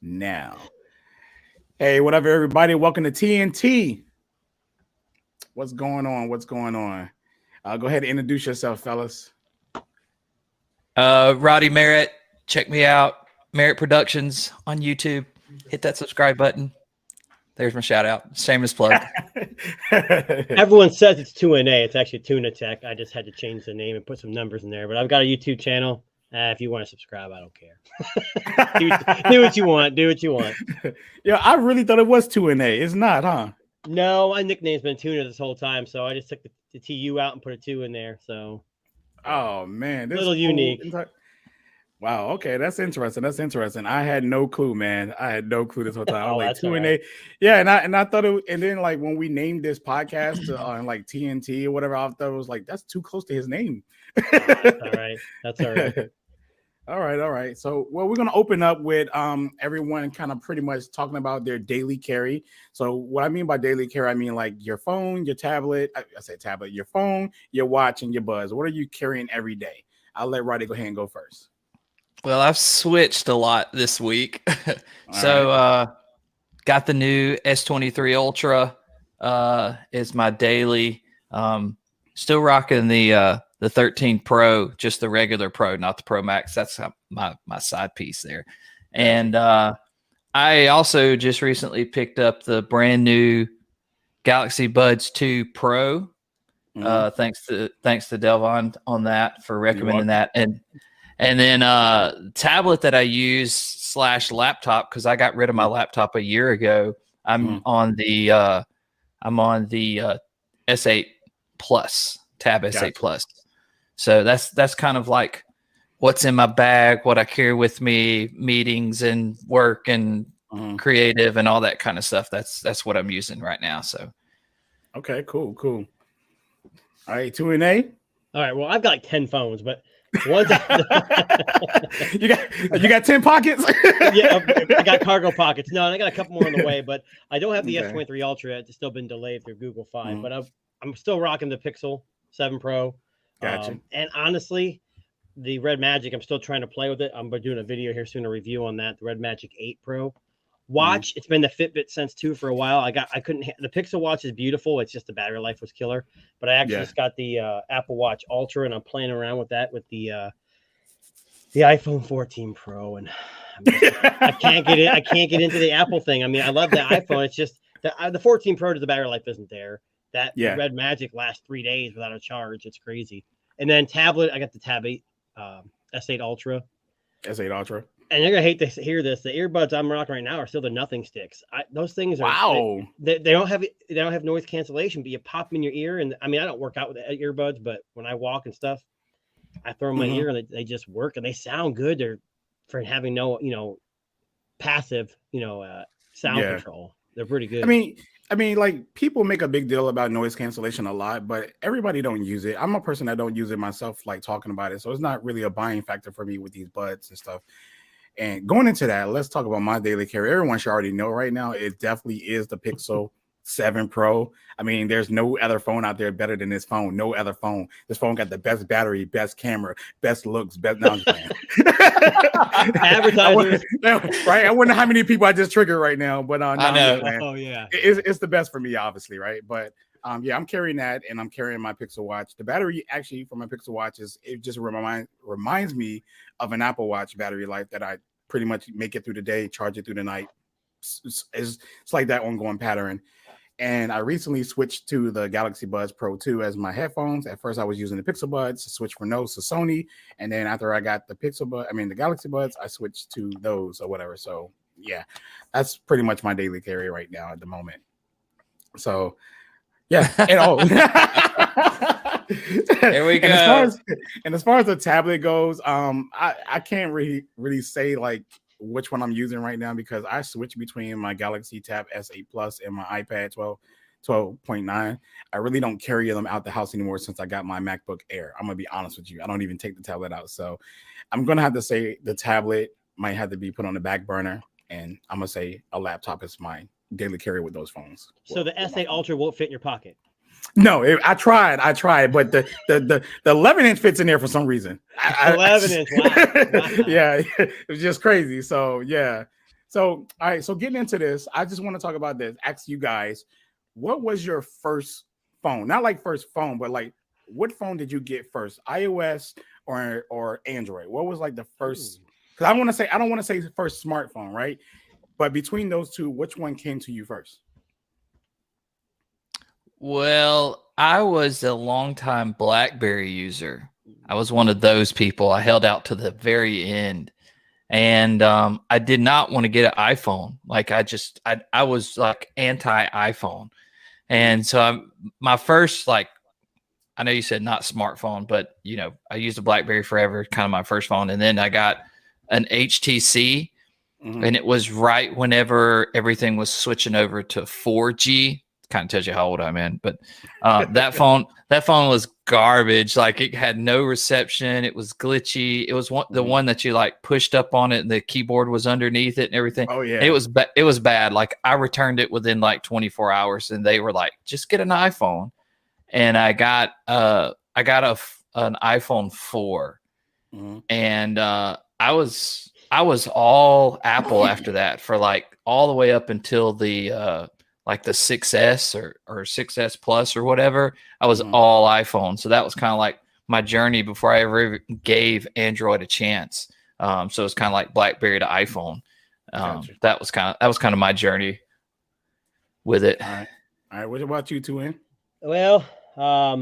now. Hey, what up, everybody? Welcome to TNT. What's going on? What's going on? Go ahead and introduce yourself, fellas. Roddy Merritt, check me out. Merritt Productions on YouTube. Hit that subscribe button. There's my shout out. Shameless plug. Everyone says it's 2NA. It's actually Tuna Tech. I just had to change the name and put some numbers in there. But I've got a YouTube channel. If you want to subscribe, I don't care. do what you want. Do what you want. Yeah, I really thought it was 2NA. It's not, huh? No, my nickname's been Tuna this whole time. So I just took the TU out and put a 2 in there. So. Oh, man. This little unique. Wow. Okay. That's interesting. I had no clue, man. I had no clue this whole time. I was like 2NA. Right. Yeah. And I thought it, and then like when we named this podcast on like TNT or whatever, I thought it was like, that's too close to his name. That's all right. That's all right. All right. So, well, we're going to open up with everyone kind of pretty much talking about their daily carry. So what I mean by daily carry, I mean like your phone, your tablet, I say tablet, your phone, your watch, and your buzz. What are you carrying every day? I'll let Roddy go ahead and go first. Well, I've switched a lot this week. Got the new S23 Ultra is my daily. Still rocking the 13 Pro, just the regular Pro, not the Pro Max. That's my side piece there. And I also just recently picked up the brand new Galaxy Buds 2 Pro. Thanks to Delvon on that for recommending that. And then tablet that I use / laptop, because I got rid of my laptop a year ago. I'm on the S8 Plus, Tab S8 Plus. So that's kind of like what's in my bag, what I carry with me, meetings and work and creative and all that kind of stuff. That's what I'm using right now. So, okay, cool. All right, 2NA. All right, well, I've got like 10 phones, but once you got 10 pockets. Yeah, I got cargo pockets. No, I got a couple more on the way, but I don't have the S23 Ultra. It's still been delayed through Google Fi, but I'm still rocking the Pixel 7 Pro. Gotcha. And honestly, the Red Magic, I'm still trying to play with it. I'm doing a video here soon, a review on that. The Red Magic 8 Pro watch. It's been the Fitbit Sense 2 for a while. The Pixel Watch is beautiful. It's just the battery life was killer. But I actually just got the Apple Watch Ultra, and I'm playing around with that with the iPhone 14 Pro, and I can't get it. I can't get into the Apple thing. I mean, I love the iPhone. It's just the 14 Pro, the battery life isn't there. That Red Magic lasts 3 days without a charge. It's crazy. And then tablet, I got the Tab 8, S8 Ultra. S8 Ultra. And you're gonna hate to hear this. The earbuds I'm rocking right now are still the Nothing Sticks. Those things are they don't have noise cancellation, but you pop them in your ear. And I mean, I don't work out with the earbuds, but when I walk and stuff, I throw them in my ear and they just work and they sound good. They're for having no, passive, sound control. They're pretty good. I mean, like people make a big deal about noise cancellation a lot, but everybody don't use it. I'm a person that don't use it myself, like talking about it. So it's not really a buying factor for me with these buds and stuff. And going into that, let's talk about my daily carry. Everyone should already know right now, it definitely is the Pixel 7 Pro. I mean, there's no other phone out there better than this phone. No other phone. This phone got the best battery, best camera, best looks, best. No, advertisers, right? I wonder how many people I just triggered right now, but I know. Oh yeah, it's the best for me, obviously, right? But I'm carrying that, and I'm carrying my Pixel Watch. The battery actually for my Pixel Watch it just reminds me of an Apple Watch battery life that I pretty much make it through the day, charge it through the night. It's like that ongoing pattern. And I recently switched to the Galaxy Buds Pro 2 as my headphones. At first, I was using the Pixel Buds, switched from those to Sony. And then after I got the the Galaxy Buds, I switched to those or whatever. So yeah, that's pretty much my daily carry right now at the moment. So yeah, There we go. And as far as the tablet goes, I can't really say like which one I'm using right now because I switch between my Galaxy Tab S8 Plus and my iPad 12.9. I really don't carry them out the house anymore since I got my MacBook Air. I'm gonna be honest with you. I don't even take the tablet out. So I'm gonna have to say the tablet might have to be put on the back burner, and I'm gonna say a laptop is my daily carry with those phones. So the S8 Ultra won't fit in your pocket. No, I tried, but the 11-inch fits in there for some reason. 11-inch, wow. Yeah, it was just crazy. So yeah, So, all right. So getting into this, I just want to talk about this. Ask you guys, what was your first phone? Not like first phone, but like what phone did you get first? iOS or Android? What was like the first? Because I don't want to say first smartphone, right? But between those two, which one came to you first? Well, I was a longtime BlackBerry user. I was one of those people. I held out to the very end. And I did not want to get an iPhone. Like I was like anti-iPhone. And so my first, like, I know you said not smartphone, but you know, I used a BlackBerry forever, kind of my first phone. And then I got an HTC, and it was right whenever everything was switching over to 4G. Kind of tells you how old I'm in, but that phone was garbage. Like it had no reception. It was glitchy. It was the one that you like pushed up on it and the keyboard was underneath it and everything. Oh yeah. It was bad. Like I returned it within like 24 hours and they were like, just get an iPhone. And I got an iPhone 4 and I was all Apple after that for like all the way up until the like the 6S or 6S Plus or whatever. I was all iPhone. So that was kind of like my journey before I ever gave Android a chance. So it's kind of like BlackBerry to iPhone. Gotcha. That was kind of my journey with it. All right. What about you, Tuan? Well, I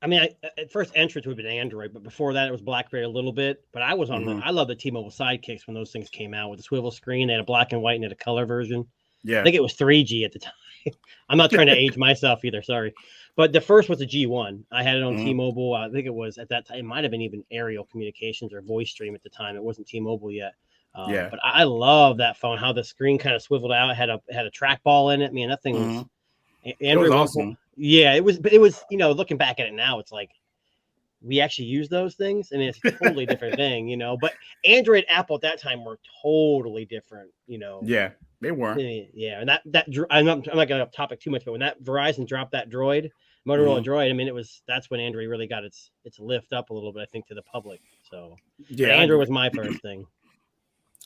mean, at first entrance would have been Android, but before that it was BlackBerry a little bit. But I was on. I love the T-Mobile Sidekicks when those things came out with the swivel screen. They had a black and white and had a color version. Yeah, I think it was 3G at the time. I'm not trying to age myself either. Sorry, but the first was a G1. I had it on T-Mobile. I think it was at that time. It might have been even Aerial Communications or Voice Stream at the time. It wasn't T-Mobile yet. Yeah, but I love that phone. How the screen kind of swiveled out. It had a trackball in it. Man, that thing was. It was awesome. Yeah, it was. But it was. You know, looking back at it now, it's like we actually use those things. I mean, it's a totally different thing. You know, but Android, Apple at that time were totally different. You know. Yeah. They were. Yeah, and that I'm not going to topic too much, but when that Verizon dropped that Droid, Motorola Droid, I mean, that's when Android really got its lift up a little bit, I think, to the public. So yeah, Android was my first thing.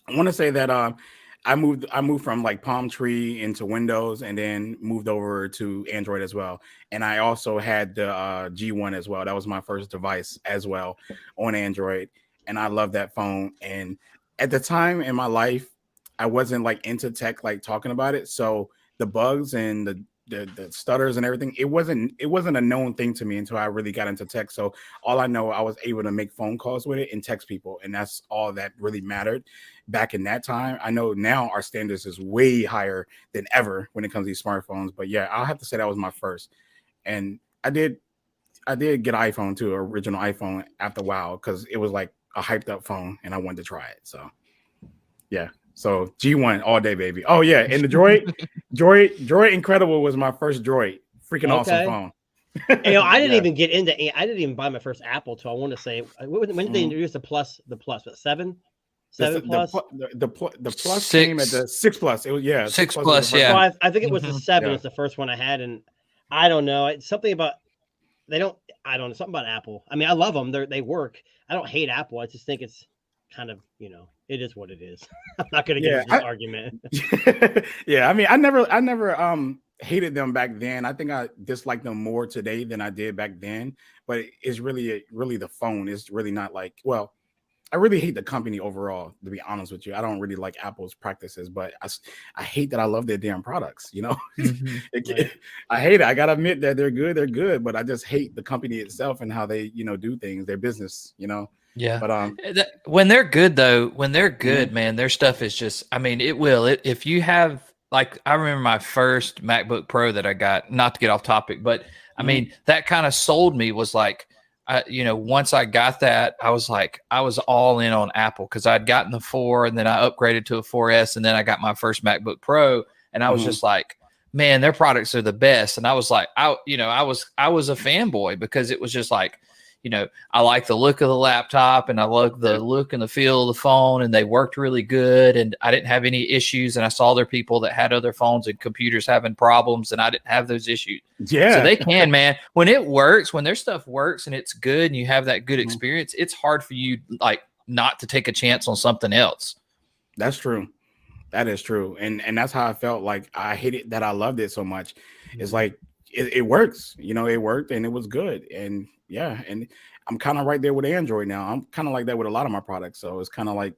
I want to say that I moved from like Palm Tree into Windows, and then moved over to Android as well. And I also had the G1 as well. That was my first device as well on Android, and I love that phone. And at the time in my life, I wasn't like into tech, like talking about it. So the bugs and the stutters and everything, it wasn't a known thing to me until I really got into tech. So all I know, I was able to make phone calls with it and text people. And that's all that really mattered back in that time. I know now our standards is way higher than ever when it comes to these smartphones. But yeah, I'll have to say that was my first. And I did get an iPhone too, original iPhone after a while, because it was like a hyped up phone and I wanted to try it. So yeah. So G1 all day, baby. Oh yeah, and the Droid Incredible was my first Droid. Freaking awesome phone. You know, I didn't even get into. I didn't even buy my first Apple till I want to say. When did they introduce the Plus? The Plus, but seven Plus. The Plus came at the 6 Plus. It was 6 Plus. Yeah, well, I think it was the 7. It's the first one I had, and I don't know. It's something about I don't know, something about Apple. I mean, I love them. They work. I don't hate Apple. I just think it's kind of, you know, it is what it is. I'm not going to get into this argument. Yeah, I mean, I never hated them back then. I think I dislike them more today than I did back then. But it's really the phone. It's really not like, well, I really hate the company overall, to be honest with you. I don't really like Apple's practices, but I hate that I love their damn products, you know? I hate it. I got to admit that they're good, but I just hate the company itself and how they, you know, do things, their business, you know? Yeah. But when they're good though, man, their stuff is just, I mean, if you have, like, I remember my first MacBook Pro that I got, not to get off topic, but I mean, that kind of sold me, was like, you know, once I got that, I was all in on Apple, because I'd gotten the 4 and then I upgraded to a 4S, and then I got my first MacBook Pro, and I was just like, man, their products are the best. And I was like, I was a fanboy, because it was just like, you know, I like the look of the laptop and I love the look and the feel of the phone, and they worked really good, and I didn't have any issues. And I saw other people that had other phones and computers having problems, and I didn't have those issues. Yeah. So they can, man, when it works, when their stuff works and it's good and you have that good experience, it's hard for you, like, not to take a chance on something else. That's true. That is true. And that's how I felt. Like I hate it that I loved it so much. It's like it works, it worked and it was good. And yeah, and I'm kind of right there with Android now. I'm kind of like that with a lot of my products. So it's kind of like,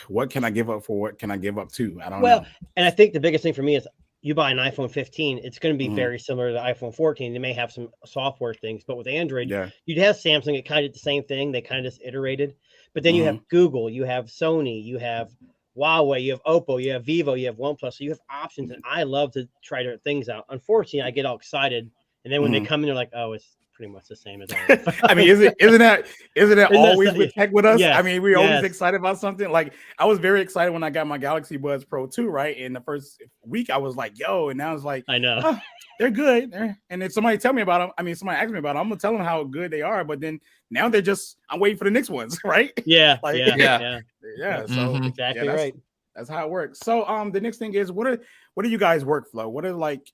what can I give up for? What can I give up to? I don't know. And I think the biggest thing for me is you buy an iPhone 15, it's going to be Mhm. very similar to the iPhone 14. They may have some software things, but with Android, Yeah. you'd have Samsung. It kind of did the same thing. They kind of just iterated. But then you Mhm. have Google, you have Sony, you have Huawei, you have Oppo, you have Vivo, you have OnePlus. So you have options, and I love to try different things out. Unfortunately, I get all excited, and then when they Mhm. come in, they're like, "Oh, it's pretty much the same as all." I mean, isn't that Isn't that always so- with tech with us? I Yes, mean, we're always yes. excited about something. Like I was very excited when I got my Galaxy Buds Pro 2, right? In the first week, I was like, yo, and now it's like, I know. oh, they're good. And then somebody tell me about them. I mean, somebody asked me about them. I'm gonna tell them how good they are, but then now they're just I'm waiting for the next ones, right? Yeah, Like, yeah, Yeah. yeah. Yeah. So Mhm. Exactly yeah, right. that's how it works. So the next thing is what are you guys workflow? What are like,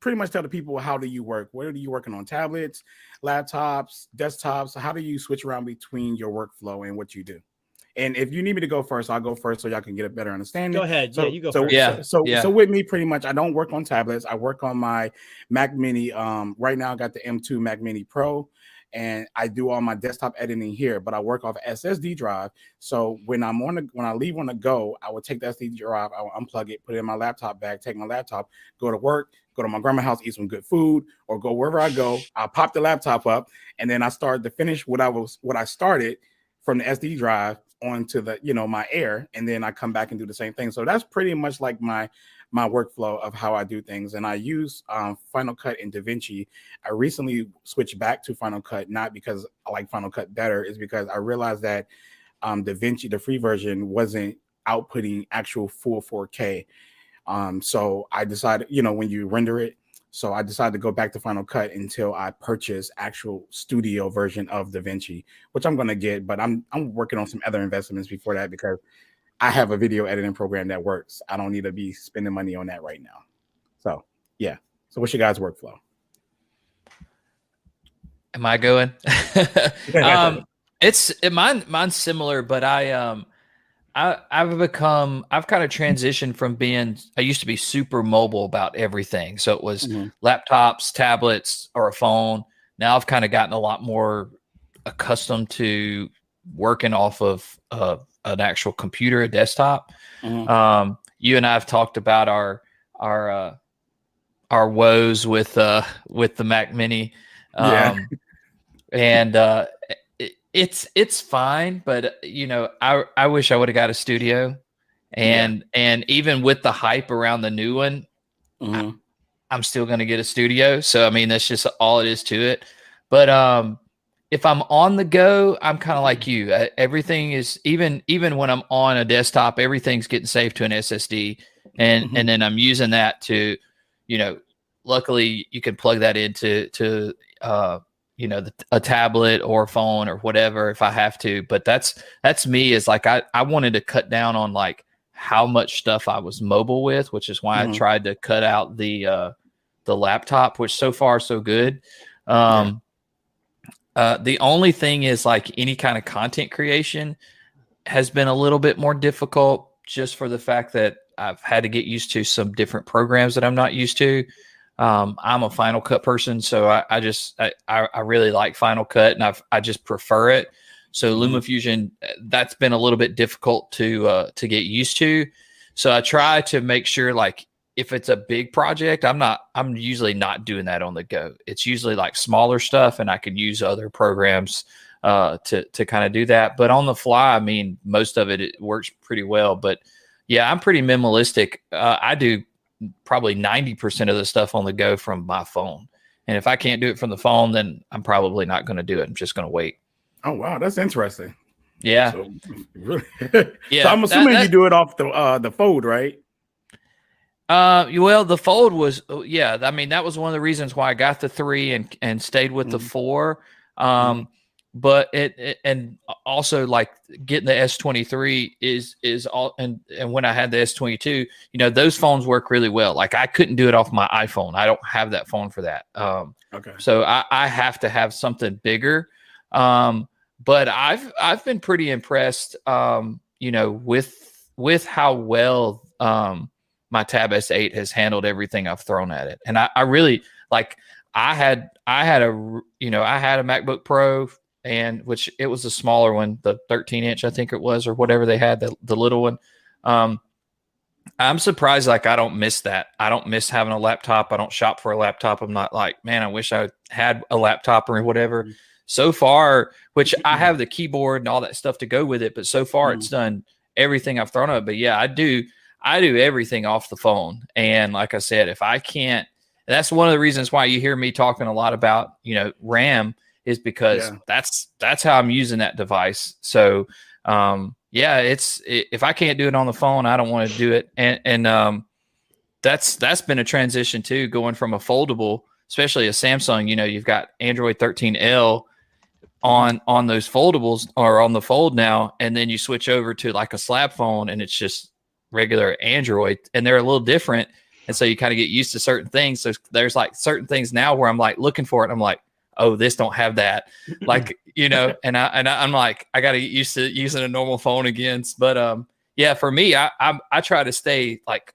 pretty much tell the people how do you work? What are you working on? Tablets, laptops, desktops? How do you switch around between your workflow and what you do? And if you need me to go first, I'll go first so y'all can get a better understanding. Go ahead. So, Yeah, you go so, first. Yeah. so, Yeah. so with me, pretty much, I don't work on tablets. I work on my Mac Mini. Right now, I got the M2 Mac Mini Pro, and I do all my desktop editing here. But I work off SSD drive. So when I leave on the go, I will take the SD drive, I will unplug it, put it in my laptop bag, take my laptop, go to work, go to my grandma's house, eat some good food, or go wherever I go. I'll pop the laptop up, and then I start to finish what I started from the SD drive onto the my Air, and then I come back and do the same thing. So that's pretty much like my workflow of how I do things. And I use Final Cut and DaVinci. I recently switched back to Final Cut, not because I like Final Cut better, is because I realized that DaVinci, the free version, wasn't outputting actual full 4K. So I decided, when you render it, so I decided to go back to Final Cut until I purchase actual studio version of DaVinci, which I'm going to get, but I'm working on some other investments before that because I have a video editing program that works. I don't need to be spending money on that right now. So yeah. So what's your guys' workflow? Am I going? Mine's similar, but I've kind of transitioned from I used to be super mobile about everything. So it was laptops, tablets, or a phone. Now I've kind of gotten a lot more accustomed to working off of an actual computer, a desktop. You and I have talked about our woes with the Mac Mini. And it's fine, but I wish I would have got a studio, and even with the hype around the new one, I'm still going to get a studio. So I mean, that's just all it is to it. But if I'm on the go, I'm kind of like you. Everything is even when I'm on a desktop, everything's getting saved to an SSD, and then I'm using that to, luckily you can plug that into a tablet or a phone or whatever if I have to. But that's me, is like I wanted to cut down on like how much stuff I was mobile with, which is why I tried to cut out the laptop, which so far so good. The only thing is like any kind of content creation has been a little bit more difficult, just for the fact that I've had to get used to some different programs that I'm not used to. I'm a Final Cut person, so I really like Final Cut, and I just prefer it. So LumaFusion, that's been a little bit difficult to get used to. So I try to make sure, like, if it's a big project, I'm usually not doing that on the go. It's usually like smaller stuff, and I can use other programs to kind of do that. But on the fly, I mean, most of it works pretty well. But yeah, I'm pretty minimalistic. I do probably 90% of the stuff on the go from my phone. And if I can't do it from the phone, then I'm probably not going to do it. I'm just going to wait. Oh, wow. That's interesting. Yeah. So, really? Yeah. So I'm assuming you do it off the Fold, right? Well, the Fold was, I mean, that was one of the reasons why I got the 3 and stayed with the 4. But and also like getting the S23 is all, and when I had the S22, those phones work really well. Like I couldn't do it off my iPhone. I don't have that phone for that. Okay. So I have to have something bigger. but I've been pretty impressed, you know, with how well my Tab S8 has handled everything I've thrown at it. And I really like, I had a, you know, I had a MacBook Pro, and which it was a smaller one, the 13-inch, I think it was, or whatever they had, the little one. I'm surprised, like, I don't miss that. I don't miss having a laptop. I don't shop for a laptop. I'm not like, man, I wish I had a laptop or whatever. So far, which I have the keyboard and all that stuff to go with it, but so far it's done everything I've thrown at it. But yeah, I do everything off the phone. And like I said, if I can't, that's one of the reasons why you hear me talking a lot about, you know, RAM, is because that's how I'm using that device. So, yeah, if I can't do it on the phone, I don't want to do it. And that's been a transition too, going from a foldable, especially a Samsung, you know, you've got Android 13L on those foldables, or on the Fold now, and then you switch over to like a slab phone and it's just regular Android, and they're a little different. And so you kind of get used to certain things. So there's like certain things now where I'm like looking for it, and I'm like, oh, this don't have that, like, you know, and I'm like, I got to get used to using a normal phone again. But yeah, for me, I try to stay like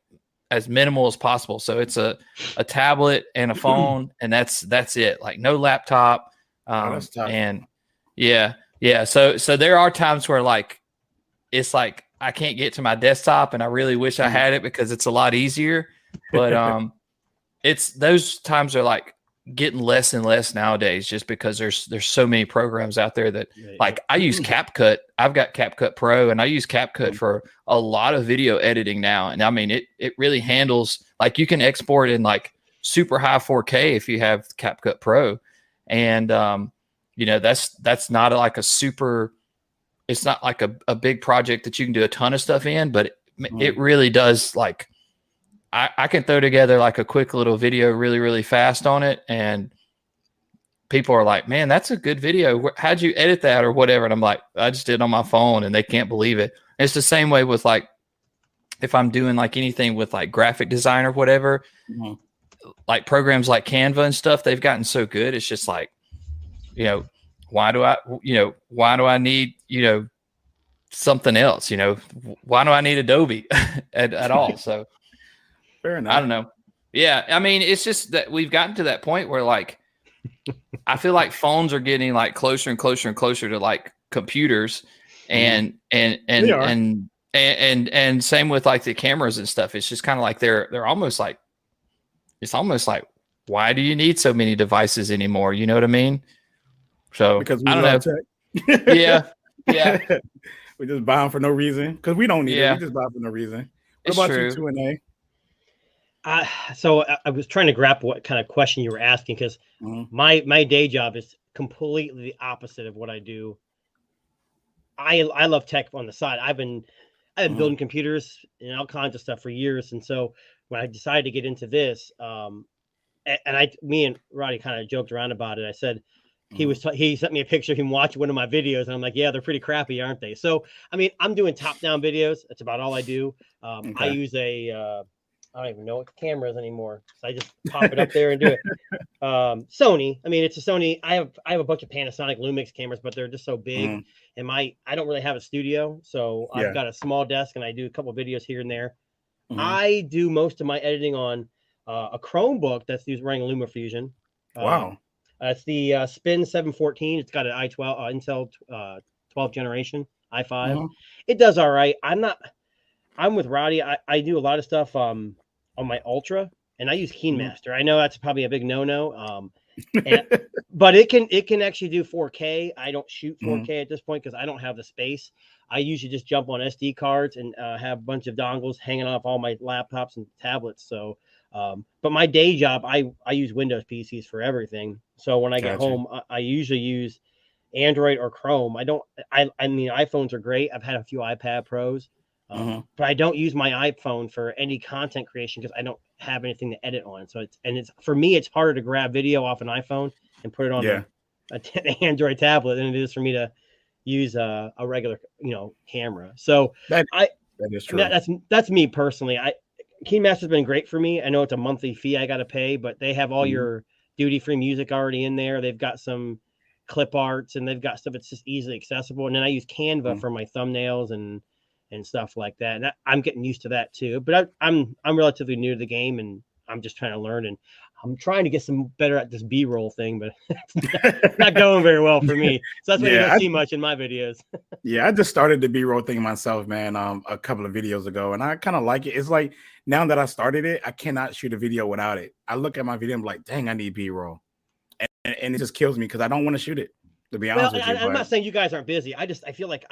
as minimal as possible. So it's a tablet and a phone, and that's it. Like no laptop. That's tough. And yeah. So there are times where like, it's like I can't get to my desktop, and I really wish I had it because it's a lot easier. But it's, those times are like getting less and less nowadays, just because there's so many programs out there that, like, I use CapCut. I've got CapCut Pro, and I use CapCut for a lot of video editing now. And I mean, it really handles, like, you can export in like super high 4K if you have CapCut Pro. And you know, that's not like a super, it's not like a big project that you can do a ton of stuff in, but it really does, like, I can throw together like a quick little video really, really fast on it. And people are like, man, that's a good video. How'd you edit that or whatever? And I'm like, I just did it on my phone, and they can't believe it. And it's the same way with, like, if I'm doing like anything with like graphic design or whatever, like programs like Canva and stuff, they've gotten so good. It's just like, you know, why do I need, you know, something else, you know, why do I need Adobe at all? So fair enough. I don't know. Yeah. I mean, it's just that we've gotten to that point where, like, I feel like phones are getting like closer and closer and closer to like computers, and same with like the cameras and stuff. It's just kind of like they're almost like, it's almost like, why do you need so many devices anymore? You know what I mean? So because I don't know. Yeah. We just buy them for no reason, because we don't need it. We just buy them for no reason. What about true. you, 2NA? So I was trying to grapple what kind of question you were asking, because my day job is completely the opposite of what I do. I love tech on the side. I've been building computers and all kinds of stuff for years, and so when I decided to get into this, and me and Roddy kind of joked around about it. I said, he sent me a picture of him watching one of my videos, and I'm like, yeah, they're pretty crappy, aren't they? So I mean, I'm doing top-down videos. That's about all I do. I use I don't even know what the camera is anymore, so I just pop it up there and do it. Sony. I mean, it's a Sony. I have a bunch of Panasonic Lumix cameras, but they're just so big, and I don't really have a studio, so I've got a small desk, and I do a couple of videos here and there. I do most of my editing on a Chromebook that's running LumaFusion. Wow. It's the Spin 714. It's got an i12 Intel 12th generation i5. It does all right. I'm with Roddy. I do a lot of stuff on my Ultra, and I use KeyMaster. I know that's probably a big no-no, but it can actually do 4K. I don't shoot 4K at this point because I don't have the space. I usually just jump on SD cards and have a bunch of dongles hanging off all my laptops and tablets. So, but my day job, I use Windows PCs for everything. So when I get home, I usually use Android or Chrome. I mean, iPhones are great. I've had a few iPad Pros. But I don't use my iPhone for any content creation because I don't have anything to edit on. So it's for me, it's harder to grab video off an iPhone and put it on an Android tablet than it is for me to use a regular, camera. So that is true. That's me personally. KeyMaster's been great for me. I know it's a monthly fee I got to pay, but they have all your duty-free music already in there. They've got some clip arts, and they've got stuff that's just easily accessible. And then I use Canva for my thumbnails and stuff like that. And I'm getting used to that too. But I'm relatively new to the game, and I'm just trying to learn. And I'm trying to get some better at this B-roll thing, but it's not going very well for me. So that's why you don't see much in my videos. Yeah, I just started the B-roll thing myself, man, a couple of videos ago, and I kind of like it. It's like now that I started it, I cannot shoot a video without it. I look at my video, I'm like, dang, I need B-roll, and it just kills me because I don't want to shoot it. To be honest with you, I'm not saying you guys aren't busy. I feel like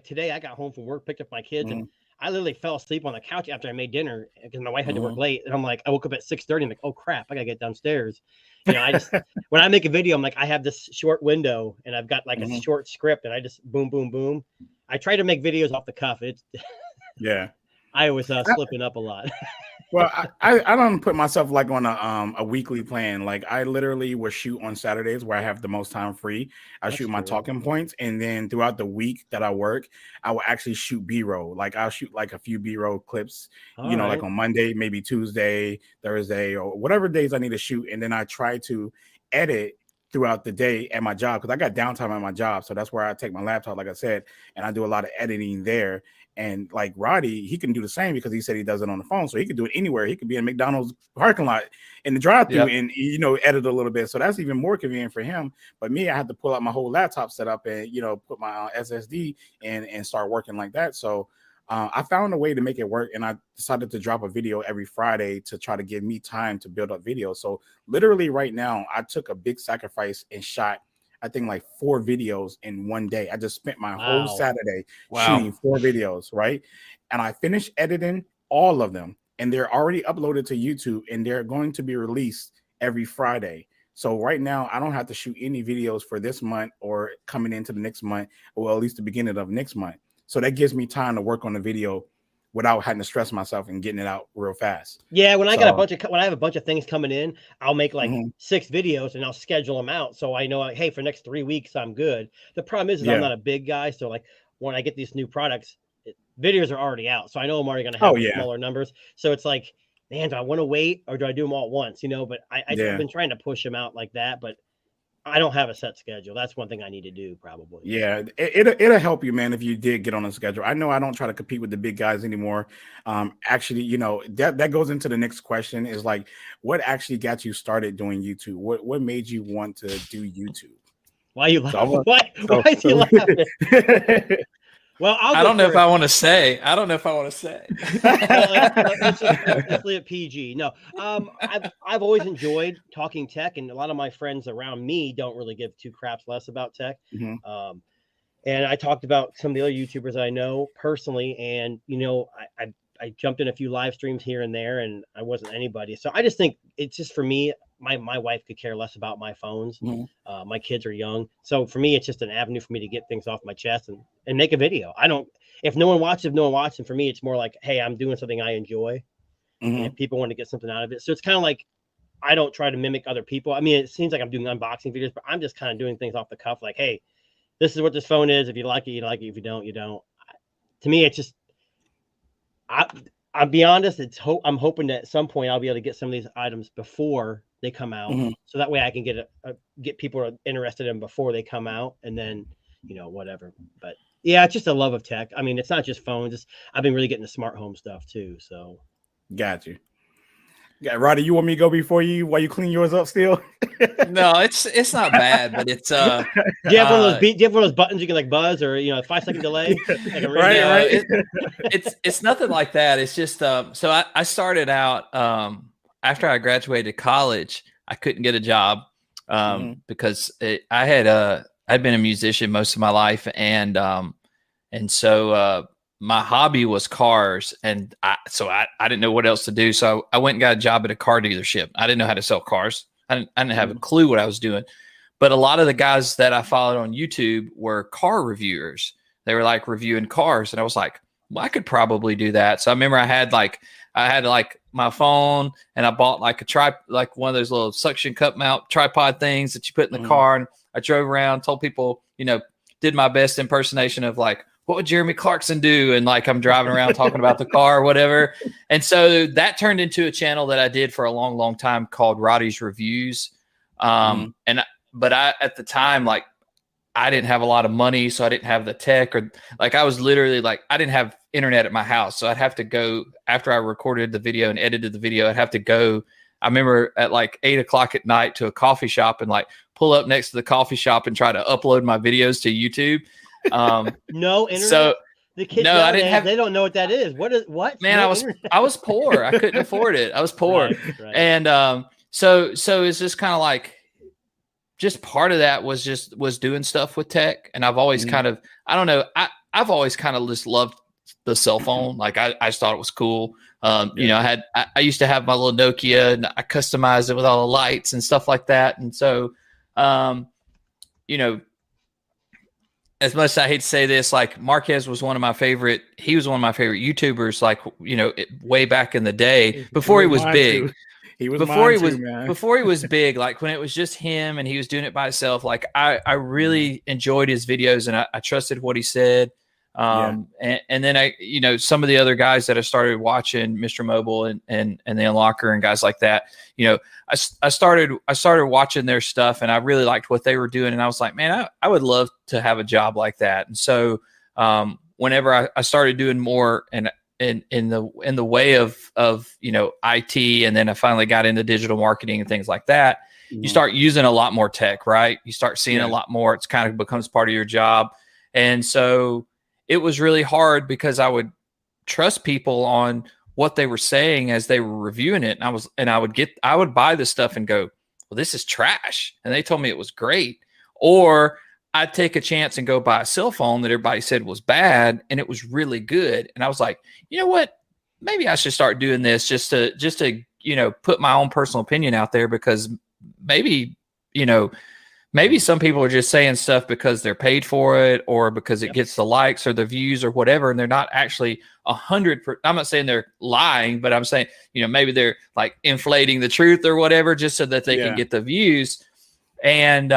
today I got home from work, picked up my kids, and I literally fell asleep on the couch after I made dinner because my wife had to work late. And I'm like, I woke up at 6:30. I'm like, oh crap, I gotta get downstairs. You know, I just when I make a video, I'm like, I have this short window and I've got like a short script, and I just boom, boom, boom. I try to make videos off the cuff. It's I was slipping up a lot. Well, I don't put myself like on a weekly plan. Like I literally will shoot on Saturdays where I have the most time free. I shoot my talking points, and then throughout the week that I work, I will actually shoot B-roll. Like I'll shoot like a few B-roll clips, like on Monday, maybe Tuesday, Thursday, or whatever days I need to shoot. And then I try to edit throughout the day at my job because I got downtime at my job. So that's where I take my laptop, like I said, and I do a lot of editing there. And like Roddy, he can do the same because he said he does it on the phone. So he could do it anywhere. He could be in McDonald's parking lot in the drive-thru and, edit a little bit. So that's even more convenient for him. But me, I had to pull out my whole laptop setup and, put my SSD and start working like that. So I found a way to make it work. And I decided to drop a video every Friday to try to give me time to build up videos. So literally right now, I took a big sacrifice and shot I think like 4 videos in one day. I just spent my whole Saturday shooting 4 videos, right? And I finished editing all of them, and they're already uploaded to YouTube, and they're going to be released every Friday. So right now, I don't have to shoot any videos for this month or coming into the next month, or at least the beginning of next month. So that gives me time to work on the video without having to stress myself and getting it out real fast. Yeah, when I have a bunch of things coming in, I'll make like 6 videos and I'll schedule them out. So I know, like, hey, for the next 3 weeks, I'm good. The problem is I'm not a big guy. So like when I get these new products, videos are already out. So I know I'm already going to have smaller numbers. So it's like, man, do I want to wait or do I do them all at once? But I've been trying to push them out like that, but I don't have a set schedule. That's one thing I need to do probably. Yeah, it'll help you, man, if you did get on a schedule. I know I don't try to compete with the big guys anymore. Actually, that goes into the next question is like, what actually got you started doing YouTube? What made you want to do YouTube? Why are you laughing? Why is he laughing? Well, I don't know if I want to say. Let's leave it PG. No, I've always enjoyed talking tech, and a lot of my friends around me don't really give 2 craps less about tech. And I talked about some of the other YouTubers that I know personally, and I jumped in a few live streams here and there, and I wasn't anybody. So I just think it's just for me. My wife could care less about my phones. My kids are young. So for me, it's just an avenue for me to get things off my chest and make a video. If no one watches, and for me, it's more like, hey, I'm doing something I enjoy and people want to get something out of it. So it's kind of like, I don't try to mimic other people. I mean, it seems like I'm doing unboxing videos, but I'm just kind of doing things off the cuff. Like, hey, this is what this phone is. If you like it, you like it. If you don't, you don't. To me, it's just, I'll be honest. I'm hoping that at some point I'll be able to get some of these items before they come out, so that way I can get people interested in them before they come out, and then whatever. But yeah, it's just a love of tech. I mean, it's not just phones. I've been really getting the smart home stuff too. So, got you. Yeah, Roddy, you want me to go before you while you clean yours up still? No, it's not bad, but it's do you have one of those buttons you can like buzz or 5-second delay? Like right. It's nothing like that. It's just so I started out after I graduated college, I couldn't get a job because I'd been a musician most of my life, and so my hobby was cars, and I didn't know what else to do. So I went and got a job at a car dealership. I didn't know how to sell cars. I didn't have a clue what I was doing. But a lot of the guys that I followed on YouTube were car reviewers. They were like reviewing cars, and I was like, well, I could probably do that. So I remember I had my phone, and I bought like one of those little suction cup mount tripod things that you put in the car. And I drove around, told people, did my best impersonation of like, what would Jeremy Clarkson do? And like, I'm driving around talking about the car or whatever. And so that turned into a channel that I did for a long, long time called Roddy's Reviews. but at the time, like, I didn't have a lot of money, so I didn't have the tech, or like I was literally like, I didn't have internet at my house. So I'd have to go after I recorded the video and edited the video. I'd have to go. I remember at like 8 o'clock at night to a coffee shop and like pull up next to the coffee shop and try to upload my videos to YouTube. No internet. So the kids, no, I didn't have. They don't know what that is. What? Man, No I was poor. I couldn't afford it. I was poor, Right. and so it's just kind of like. Just part of that was doing stuff with tech. And I've always kind of, I don't know. I've always kind of just loved the cell phone. Like I just thought it was cool. You know, I used to have my little Nokia and I customized it with all the lights and stuff like that. And so, you know, as much as I hate to say this, like Marquez was one of my favorite YouTubers, like, you know, way back in the day before he was big. Before he was big, like when it was just him and he was doing it by himself, like I really enjoyed his videos and I trusted what he said. And then you know, some of the other guys that I started watching, Mr. Mobile and the Unlocker and guys like that, you know, I started watching their stuff and I really liked what they were doing. And I was like, man, I would love to have a job like that. And so whenever I started doing more and in the way of you know, IT, and then I finally got into digital marketing and things like that, you start using a lot more tech, right? You start seeing a lot more. It's kind of becomes part of your job. And so it was really hard because I would trust people on what they were saying as they were reviewing it. And I would buy this stuff and go, well, this is trash. And they told me it was great. Or I'd take a chance and go buy a cell phone that everybody said was bad and it was really good. And I was like, you know what? Maybe I should start doing this just to, you know, put my own personal opinion out there, because maybe, you know, maybe some people are just saying stuff because they're paid for it or because it gets the likes or the views or whatever. And they're not actually 100%. I'm not saying they're lying, but I'm saying, you know, maybe they're like inflating the truth or whatever, just so that they can get the views. And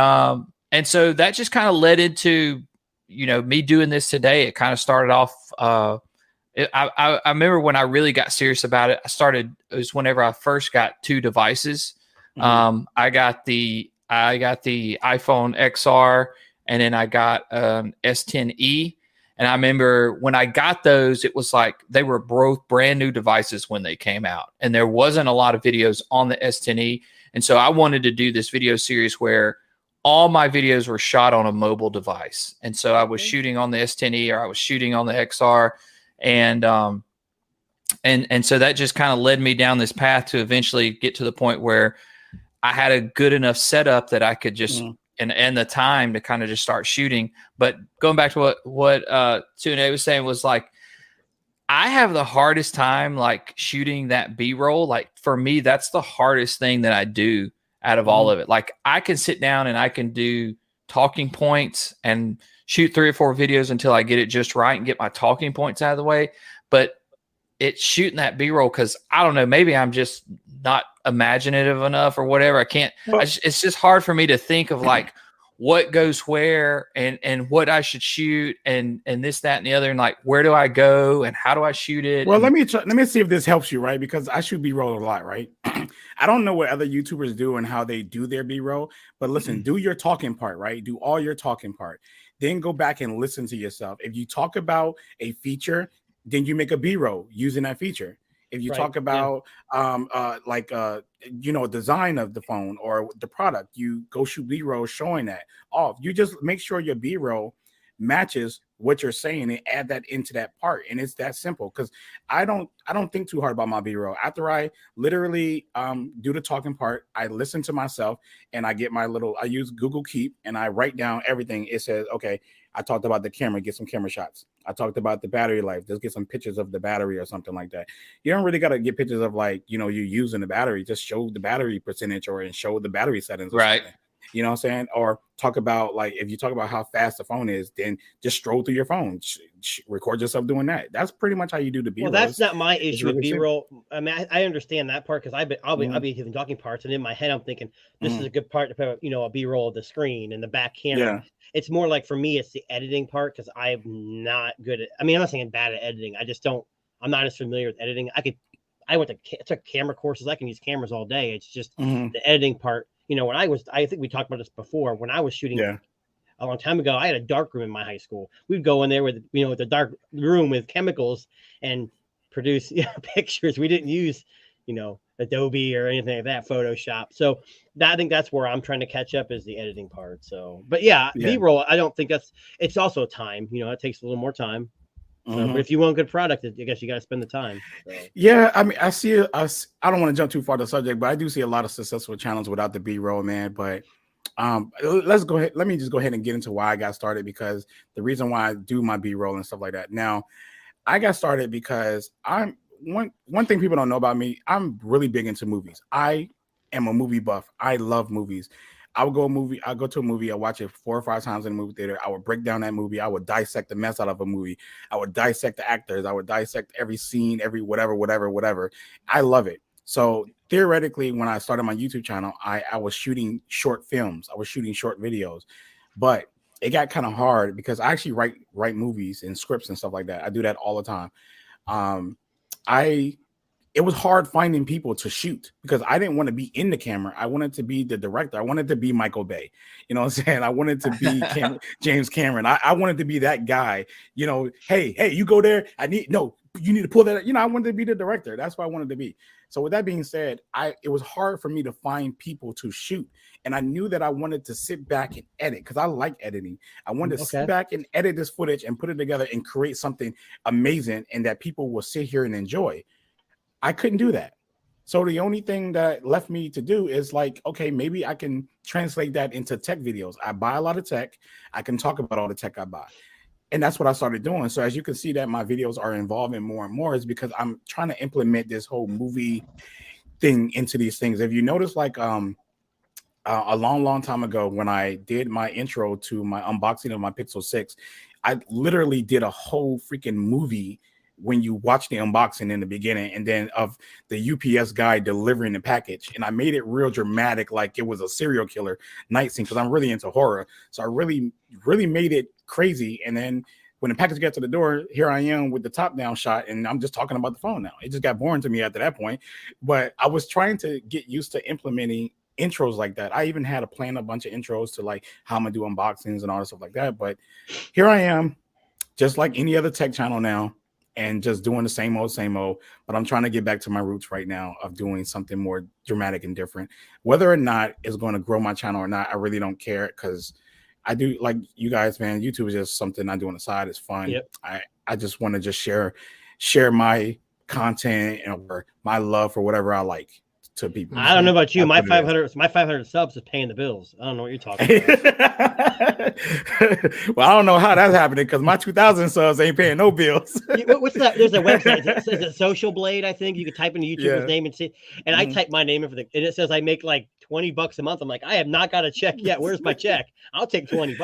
so that just kind of led into, you know, me doing this today. It kind of started off. I remember when I really got serious about it. It was whenever I first got two devices. I got the iPhone XR, and then I got S10e. And I remember when I got those, it was like they were both brand new devices when they came out, and there wasn't a lot of videos on the S10e. And so I wanted to do this video series where all my videos were shot on a mobile device. And so I was shooting on the S10e, or I was shooting on the XR. And so that just kind of led me down this path to eventually get to the point where I had a good enough setup that I could just, and the time to kind of just start shooting. But going back to what Tune was saying, was like, I have the hardest time like shooting that B-roll. Like for me, that's the hardest thing that I do out of all of it. Like I can sit down and I can do talking points and shoot 3 or 4 videos until I get it just right and get my talking points out of the way. But it's shooting that B-roll, because I don't know, maybe I'm just not imaginative enough or whatever. I can't. It's just hard for me to think of like what goes where and what I should shoot and this, that, and the other, and like where do I go and how do I shoot it? Well, let me see if this helps you, right? Because I shoot B-roll a lot, right? I don't know what other YouTubers do and how they do their B-roll, but listen, do your talking part, right? Do all your talking part. Then go back and listen to yourself. If you talk about a feature, then you make a B-roll using that feature. If you talk about you know, design of the phone or the product, you go shoot B-roll showing that off. You just make sure your B-roll matches what you're saying and add that into that part. And it's that simple, because I don't think too hard about my B-roll. After I literally do the talking part, I listen to myself and I use Google Keep and I write down everything. It says, okay, I talked about the camera, get some camera shots. I talked about the battery life. Let's get some pictures of the battery or something like that. You don't really got to get pictures of like, you know, you using the battery. Just show the battery percentage and show the battery settings. Right. Something. You know what I'm saying? Or talk about like, if you talk about how fast the phone is, then just stroll through your phone, record yourself doing that. That's pretty much how you do the B-roll. Well, that's not my issue with B-roll. I mean, I understand that part, because I'll be giving talking parts, and in my head I'm thinking this is a good part to put, you know, a B-roll of the screen and the back camera. Yeah. It's more like for me, it's the editing part, because I'm not good at. I mean, I'm not saying bad at editing. I'm not as familiar with editing. I took camera courses. I can use cameras all day. It's just the editing part when I think we talked about this before, when I was shooting Yeah. a long time ago, I had a dark room in my high school. We'd go in there with, the dark room with chemicals and produce pictures. We didn't use, Adobe or anything like that, Photoshop. So I think that's where I'm trying to catch up, is the editing part. So, but yeah. B-roll, I don't think it's also time, it takes a little more time. So, but if you want a good product, I guess you got to spend the time. So. Yeah, I mean, I don't want to jump too far to the subject, but I do see a lot of successful channels without the B-roll, man. But let's go ahead. Let me just go ahead and get into why I got started, because the reason why I do my B-roll and stuff like that. Now, I got started because I'm one thing people don't know about me. I'm really big into movies. I am a movie buff. I love movies. I'll go to a movie. I watch it 4 or 5 times in the movie theater. I would break down that movie. I would dissect the mess out of a movie. I would dissect the actors. I would dissect every scene, every whatever. I love it. So theoretically, when I started my YouTube channel, I was shooting short films. I was shooting short videos, but it got kind of hard because I actually write movies and scripts and stuff like that. I do that all the time. It was hard finding people to shoot because I didn't want to be in the camera. I wanted to be the director. I wanted to be Michael Bay. You know what I'm saying? I wanted to be James Cameron. I wanted to be that guy. Hey, you go there. You need to pull that. I wanted to be the director. That's what I wanted to be. So with that being said, it was hard for me to find people to shoot. And I knew that I wanted to sit back and edit because I like editing. I wanted to sit back and edit this footage and put it together and create something amazing and that people will sit here and enjoy. I couldn't do that. So the only thing that left me to do is okay, maybe I can translate that into tech videos. I buy a lot of tech. I can talk about all the tech I buy. And that's what I started doing. So as you can see that my videos are involving more and more is because I'm trying to implement this whole movie thing into these things. If you notice, a long time ago when I did my intro to my unboxing of my Pixel 6, I literally did a whole freaking movie when you watch the unboxing in the beginning and then of the UPS guy delivering the package. And I made it real dramatic, like it was a serial killer night scene because I'm really into horror. So I really, really made it crazy. And then when the package got to the door, here I am with the top down shot and I'm just talking about the phone now. It just got boring to me after that point. But I was trying to get used to implementing intros like that. I even had to plan a bunch of intros to how I'm gonna do unboxings and all that stuff like that. But here I am, just like any other tech channel now, and just doing the same old, but I'm trying to get back to my roots right now of doing something more dramatic and different. Whether or not it's going to grow my channel or not, I really don't care because I do like you guys, man. YouTube is just something I do on the side. It's fun. Yep. I just want to just share my content or my love for whatever I like to people. I don't know about you. My 500 subs is paying the bills. I don't know what you're talking about. Well, I don't know how that's happening because my 2,000 subs ain't paying no bills. What's that? There's a website. It says Social Blade. I think you could type in YouTuber's name and see. And I type my name in and it says I make like $20 a month. I'm like, I have not got a check yet. Where's my check? I'll take $20.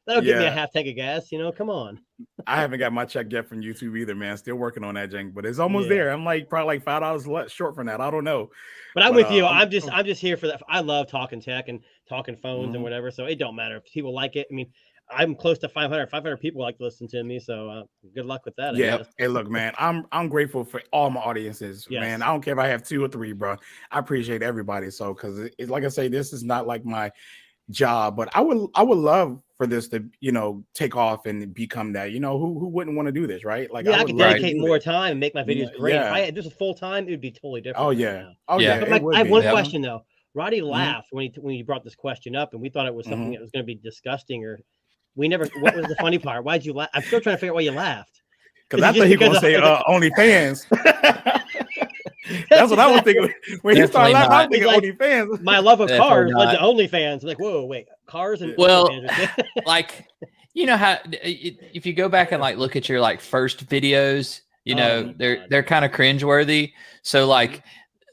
That'll give me a half tank of gas. Come on. I haven't got my check yet from YouTube either, man. Still working on that, Jank, but it's almost there. I'm probably $5 short from that. I don't know. But I'm with you. I'm just here for that. I love talking tech and talking phones and whatever. So it don't matter if people like it. I mean, I'm close to 500 people like to listen to me. So good luck with that. Yeah. Hey, look, man, I'm grateful for all my audiences, man. I don't care if I have 2 or 3, bro. I appreciate everybody. So, cause it's like I say, this is not like my job, but I would love for this to take off and become that. Who wouldn't want to do this, right? Like I could dedicate more time and make my videos great. If I had this was full time, it would be totally different. Oh yeah. But I have one question though. Roddy laughed when you brought this question up, and we thought it was something that was going to be disgusting, or we never. What was the funny part? Why'd you laugh? I'm still trying to figure out why you laughed. Because I thought he was going to say OnlyFans. That's what I was thinking when he started laughing. I was thinking OnlyFans. My love of cars led to OnlyFans. I'm like, whoa, wait, cars and OnlyFans. Like, how if you go back and look at your first videos, they're kind of cringeworthy. So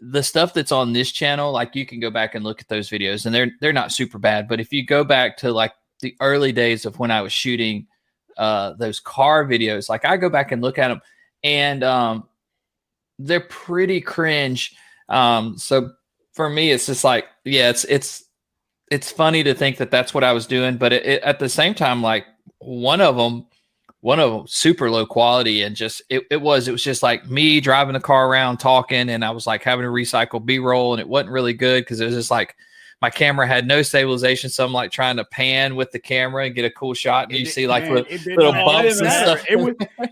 the stuff that's on this channel, you can go back and look at those videos, and they're not super bad. But if you go back to the early days of when I was shooting those car videos, I go back and look at them, and they're pretty cringe. So for me, it's just it's funny to think that that's what I was doing, but at the same time, one of them super low quality, and just it was just me driving the car around talking, and I was having to recycle B-roll, and it wasn't really good because it was just my camera had no stabilization, so I'm like trying to pan with the camera and get a cool shot. And you see like little bumps and stuff.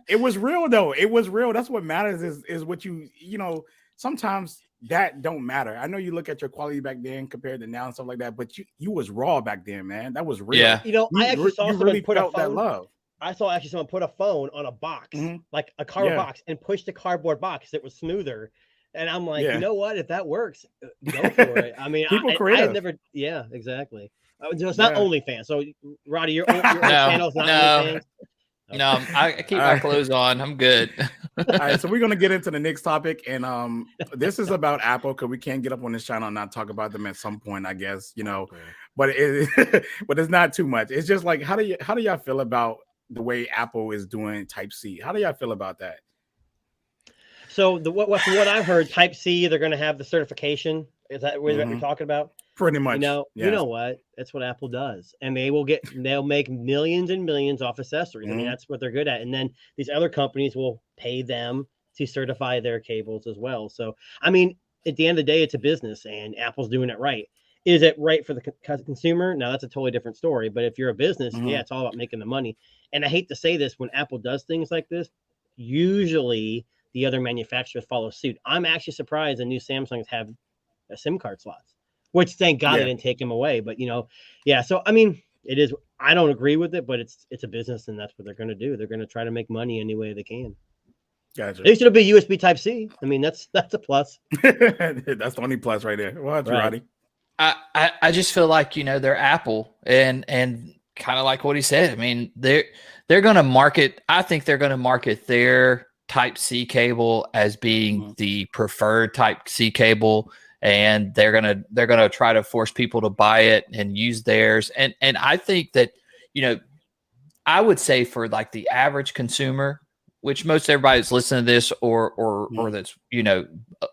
It was real though. It was real. That's what matters is what you know. Sometimes that don't matter. I know you look at your quality back then compared to now and stuff like that, but you was raw back then, man. That was real. Yeah. You know, I actually saw someone really put a felt that phone. love. I saw actually someone put a phone on a box, like a cardboard box, and push the cardboard box. It was smoother. And I'm like, you know what? If that works, go for it. I mean, I have never, exactly. It's not OnlyFans. So, Roddy, your channel's not OnlyFans. Okay. No, I keep my clothes on. I'm good. All right, so we're gonna get into the next topic, and this is about Apple because we can't get up on this channel and not talk about them at some point, I guess, you know. Okay. But but it's not too much. It's just like how do y'all feel about the way Apple is doing Type-C? How do y'all feel about that? So what I've heard, Type-C, they're going to have the certification. Is that what you're talking about? Pretty much. You know what? That's what Apple does, and they'll make millions and millions off accessories. I mean, that's what they're good at. And then these other companies will pay them to certify their cables as well. So, I mean, at the end of the day, it's a business, and Apple's doing it right. Is it right for the consumer? No, that's a totally different story. But if you're a business, it's all about making the money. And I hate to say this, when Apple does things like this, usually the other manufacturers follow suit. I'm actually surprised the new Samsungs have a SIM card slots, which thank God they didn't take them away. But so I mean, it is. I don't agree with it, but it's a business, and that's what they're going to do. They're going to try to make money any way they can. Gotcha. At least it'll be USB Type-C. I mean, that's a plus. That's the only plus right there. Well, that's Roddy. I just feel like, you know, they're Apple and kind of like what he said. I mean, they're going to market. I think they're going to market their Type-C cable as being the preferred Type-C cable, and they're gonna try to force people to buy it and use theirs. And I think that, you know, I would say for like the average consumer, which most everybody that's listening to this or that's, you know,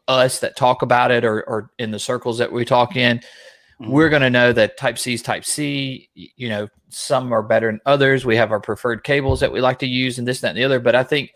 us that talk about it or in the circles that we talk in, we're going to know that Type-C is Type-C. You know, some are better than others. We have our preferred cables that we like to use and this, that, and the other. But I think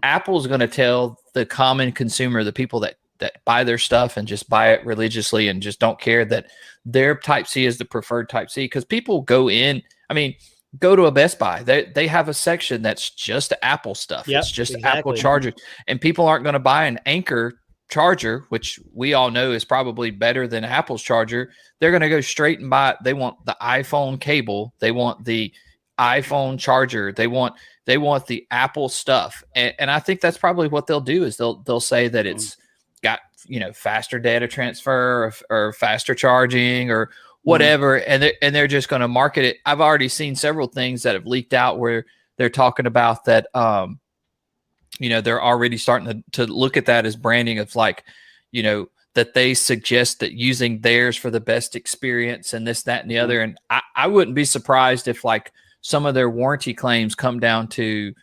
Apple's going to tell the common consumer, the people that buy their stuff and just buy it religiously and just don't care, that their Type-C is the preferred Type-C. Because people go to a Best Buy. They have a section that's just Apple stuff. It's just Apple chargers. And people aren't going to buy an Anchor charger, which we all know is probably better than Apple's charger. They're going to go straight and buy it. They want the iPhone cable. They want the iPhone charger. They want the Apple stuff. And I think that's probably what they'll do is they'll say that it's got, you know, faster data transfer or faster charging or whatever. And they're just going to market it. I've already seen several things that have leaked out where they're talking about that, you know, they're already starting to look at that as branding of like, you know, that they suggest that using theirs for the best experience and this, that, and the other. And I wouldn't be surprised if like some of their warranty claims come down to,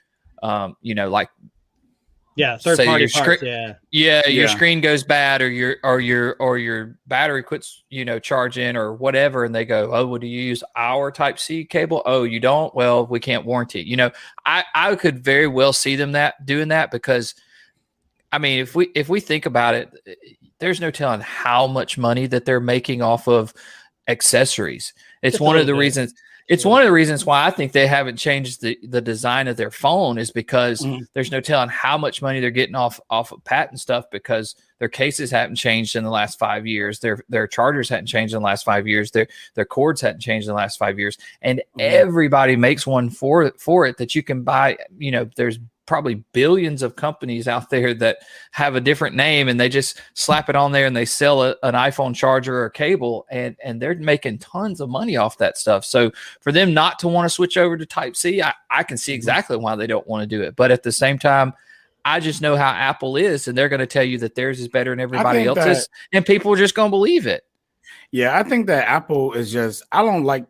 you know, like, third party parts. Your screen goes bad or your battery quits, you know, charging or whatever. And they go, oh, would you use our Type-C cable? Oh, you don't? Well, we can't warranty it. You know, I could very well see them doing that because, I mean, if we think about it, there's no telling how much money that they're making off of accessories. It's one of the reasons. It's one of the reasons why I think they haven't changed the design of their phone is because there's no telling how much money they're getting off of patent stuff because their cases haven't changed in the last 5 years. Their chargers hadn't changed in the last 5 years. Their cords hadn't changed in the last 5 years. And everybody makes one for it that you can buy. You know, there's probably billions of companies out there that have a different name and they just slap it on there and they sell an iPhone charger or cable and they're making tons of money off that stuff. So for them not to want to switch over to Type-C, I can see exactly why they don't want to do it. But at the same time, I just know how Apple is and they're going to tell you that theirs is better than everybody else's and people are just going to believe it. Yeah, I think that Apple is just, I don't like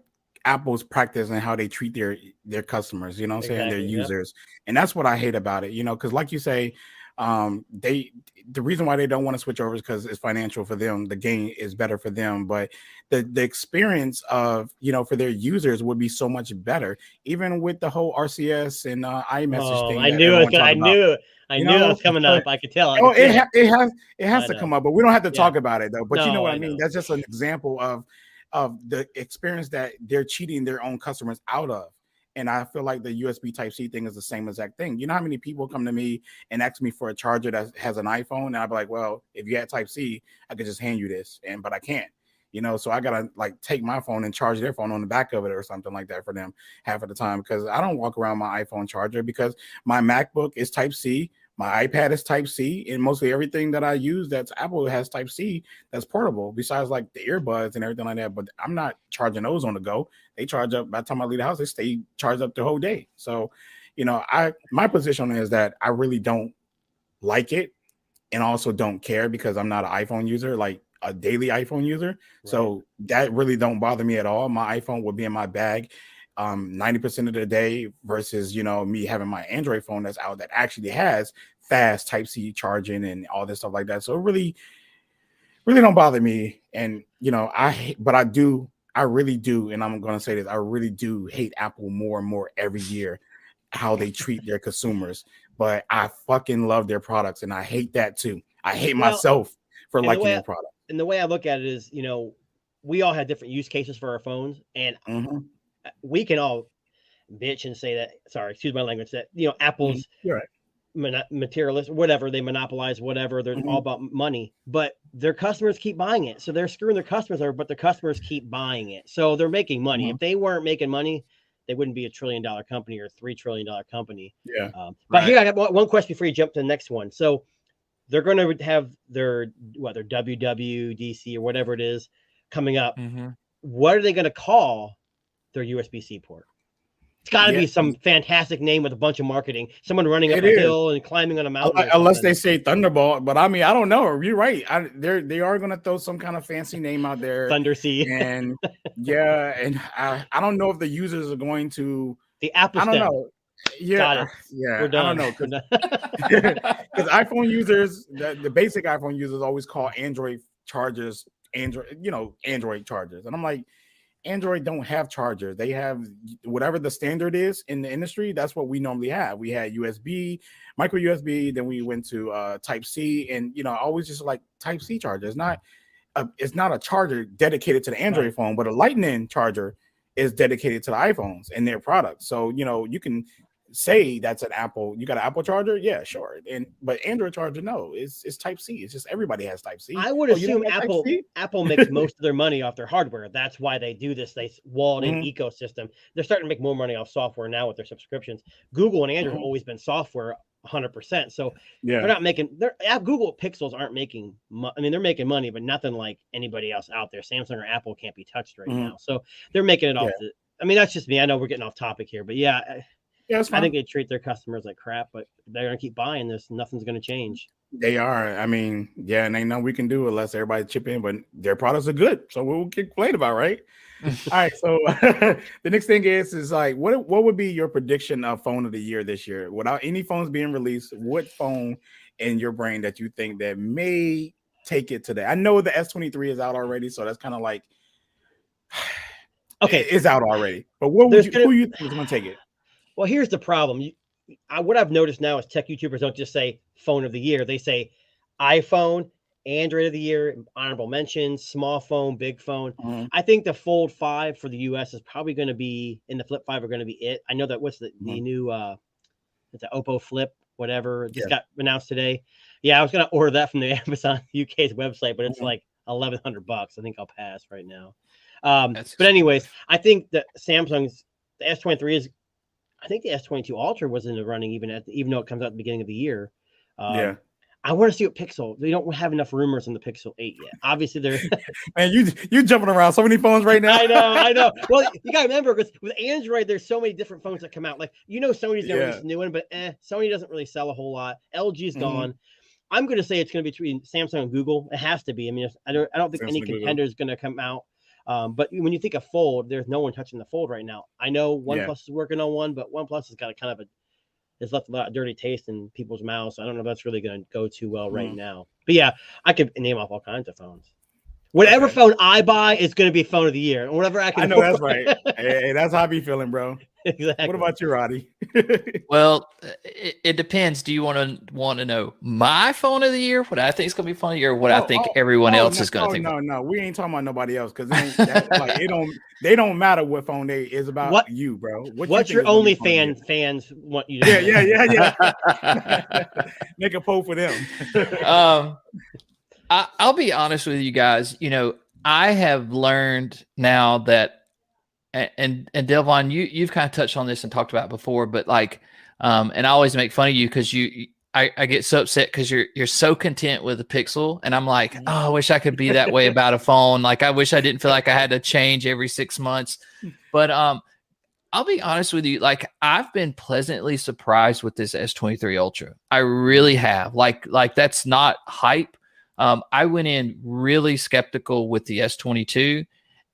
Apple's practice and how they treat their customers, you know what I'm saying, their users. And that's what I hate about it, you know, because like you say, the reason why they don't want to switch over is because it's financial for them. The gain is better for them, but the experience of, you know, for their users would be so much better, even with the whole RCS and iMessage thing. I knew it was coming up. I could tell. It has to come up, but we don't have to talk about it though. But you know what I mean? That's just an example of of the experience that they're cheating their own customers out of. And I feel like the USB Type-C thing is the same exact thing. You know how many people come to me and ask me for a charger that has an iPhone, and I'd be like, well, if you had Type-C, I could just hand you this, but I can't. So I gotta like take my phone and charge their phone on the back of it or something like that for them half of the time, because I don't walk around my iPhone charger, because my MacBook is Type-C, my iPad is Type-C, and mostly everything that I use that's Apple has Type-C that's portable, besides like the earbuds and everything like that. But I'm not charging those on the go. They charge up by the time I leave the house, they stay charged up the whole day. So, my position is that I really don't like it, and also don't care, because I'm not an iPhone user, like a daily iPhone user. Right. So that really don't bother me at all. My iPhone will be in my bag 90% of the day, versus, me having my Android phone that's out that actually has fast Type-C charging and all this stuff like that. So it really, really don't bother me. And, I really do. And I'm going to say this, I really do hate Apple more and more every year, how they treat their consumers. But I fucking love their products, and I hate that too. I hate myself for liking their product. And the way I look at it is, we all have different use cases for our phones, and we can all bitch and say that, sorry, excuse my language, that, Apple's materialist, whatever, they monopolize whatever, they're all about money, but their customers keep buying it. So they're screwing their customers over, but the customers keep buying it. So they're making money. If they weren't making money, they wouldn't be $1 trillion company or $3 trillion company. Yeah. But here I have one question before you jump to the next one. So they're going to have their WWDC or whatever it is coming up. What are they going to call their USB-C port? It's got to be some fantastic name with a bunch of marketing. Someone running up a hill and climbing on a mountain. Unless they say Thunderbolt, but I mean, I don't know. You're right. They are going to throw some kind of fancy name out there. Thunder-C. And and I don't know if the users are going to. The Apple. I don't know. Yeah, we're done. I don't know, because iPhone users, the basic iPhone users, always call Android chargers Android chargers, and I'm like, Android don't have chargers. They have whatever the standard is in the industry. That's what we normally have. We had USB, micro USB, then we went to Type-C, and always just like Type-C charger. It's not a charger dedicated to the Android phone, but a Lightning charger is dedicated to the iPhones and their products. So you can say that's an Apple. You got an Apple charger, yeah, sure. But Android charger, no, it's Type-C. It's just everybody has Type-C. I would assume Apple makes most of their money off their hardware. That's why they do this. They walled in ecosystem. They're starting to make more money off software now with their subscriptions. Google and Android have always been software 100%. So they're not making Google Pixels aren't making. They're making money, but nothing like anybody else out there. Samsung or Apple can't be touched right now. So they're making it off. That's just me. I know we're getting off topic here, but I think they treat their customers like crap, but they're gonna keep buying this. Nothing's gonna change. They are. And ain't nothing we can do unless everybody chip in. But their products are good, so we'll complain about, right? All right. So the next thing is like, what would be your prediction of phone of the year this year, without any phones being released? What phone in your brain that you think that may take it today? I know the S23 is out already, so that's kind of like it's out already. But who you think is gonna take it? Well, here's the problem. What I've noticed now is tech YouTubers don't just say phone of the year. They say iPhone, Android of the year, honorable mentions, small phone, big phone. I think the Fold 5 for the US is probably going to be, and the Flip 5 are going to be it. I know that what's the new, it's an Oppo Flip, whatever, just got announced today. Yeah, I was going to order that from the Amazon UK's website, but it's like $1,100. I think I'll pass right now. But anyways, I think that Samsung's, the S23 is, I think the S22 Ultra was in the running even though it comes out at the beginning of the year. I want to see what Pixel. They don't have enough rumors on the Pixel 8 yet. Obviously, they're man. You jumping around so many phones right now. I know. Well, you gotta remember, because with Android, there's so many different phones that come out. Like Sony's gonna release a new one, but Sony doesn't really sell a whole lot. LG's gone. I'm gonna say it's gonna be between Samsung and Google. It has to be. I don't think any contender is gonna come out. But when you think of Fold, there's no one touching the Fold right now. I know OnePlus is working on one, but OnePlus has got a kind of it's left a lot of dirty taste in people's mouths. So I don't know if that's really going to go too well right now. But yeah, I could name off all kinds of phones. Whatever phone I buy is going to be phone of the year. And whatever I can. I know that's right. Hey, that's how I be feeling, bro. Exactly. What about you, Roddy? Well, it depends. Do you want to know my phone of the year, what I think is going to be phone of the year, or what I think everyone else is going to think? No, we ain't talking about nobody else because they don't matter what phone they is about you, bro. What's your OnlyFans fans want you to Yeah. Make a poll for them. I'll be honest with you guys. You know, I have learned now that, and Delvon, you've kind of touched on this and talked about it before, but like, and I always make fun of you because I get so upset because you're so content with the Pixel, and I'm like, oh, I wish I could be that way about a phone. Like, I wish I didn't feel like I had to change every 6 months. But I'll be honest with you, like, I've been pleasantly surprised with this S23 Ultra. I really have. Like that's not hype. I went in really skeptical with the S22.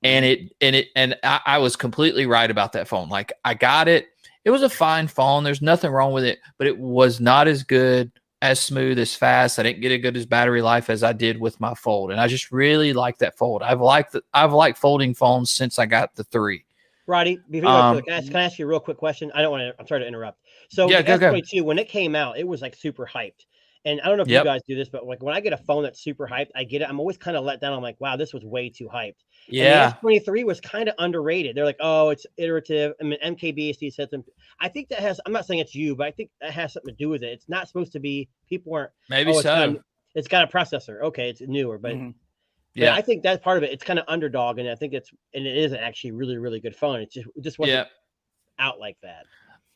And I was completely right about that phone. Like, I got it. It was a fine phone. There's nothing wrong with it, but it was not as good, as smooth, as fast. I didn't get as good as battery life as I did with my Fold. And I just really like that Fold. I've liked folding phones since I got the 3. Roddy, before you can I ask you a real quick question? I'm sorry to interrupt. So the S22, when it came out, it was like super hyped. And I don't know if you guys do this, but like when I get a phone that's super hyped, I get it. I'm always kind of let down. I'm like, wow, this was way too hyped. Yeah. And the S23 was kind of underrated. They're like, oh, it's iterative. I mean, MKBHD said something. I think that has, I'm not saying it's you, but I think that has something to do with it. It's not supposed to be, people weren't. Maybe so. It's got a processor. Okay, it's newer, but yeah, I think that's part of it. It's kind of underdog, and I think it is actually really, really good phone. It just wasn't out like that.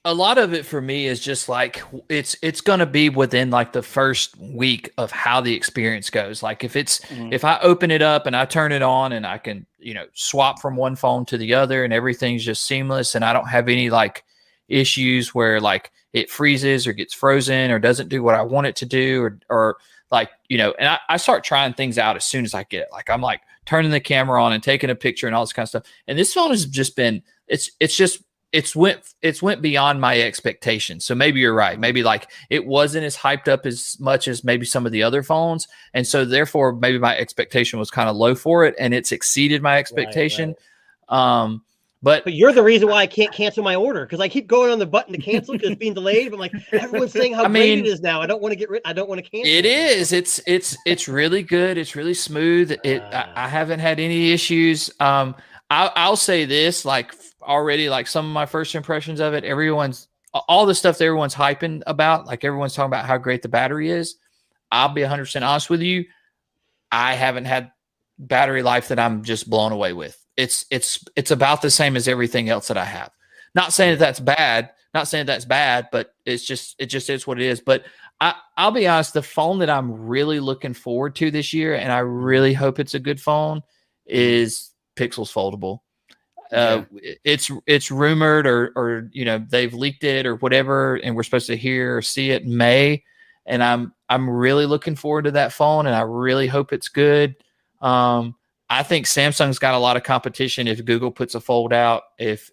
A lot of it for me is just like it's going to be within like the first week of how the experience goes. Like if I open it up and I turn it on and I can, swap from one phone to the other and everything's just seamless and I don't have any like issues where like it freezes or gets frozen or doesn't do what I want it to do or like, and I start trying things out as soon as I get it. Like I'm like turning the camera on and taking a picture and all this kind of stuff. And this phone has just been, it's went beyond my expectations. So maybe you're right. Maybe like it wasn't as hyped up as much as maybe some of the other phones. And so therefore maybe my expectation was kind of low for it and it's exceeded my expectation. Right. But you're the reason why I can't cancel my order because I keep going on the button to cancel because it's being delayed. But like everyone's saying how great it is now. I don't want to get rid. I don't want to cancel. It is. It's really good. It's really smooth. I haven't had any issues. I'll say this, like already, like some of my first impressions of it, all the stuff that everyone's hyping about, like everyone's talking about how great the battery is. I'll be 100% honest with you. I haven't had battery life that I'm just blown away with. It's about the same as everything else that I have. Not saying that's bad, but it just is what it is. But I'll be honest, the phone that I'm really looking forward to this year, and I really hope it's a good phone, is Pixel's foldable. It's rumored or they've leaked it or whatever, and we're supposed to hear or see it in May. And I'm really looking forward to that phone, and I really hope it's good. I think Samsung's got a lot of competition if Google puts a Fold out, if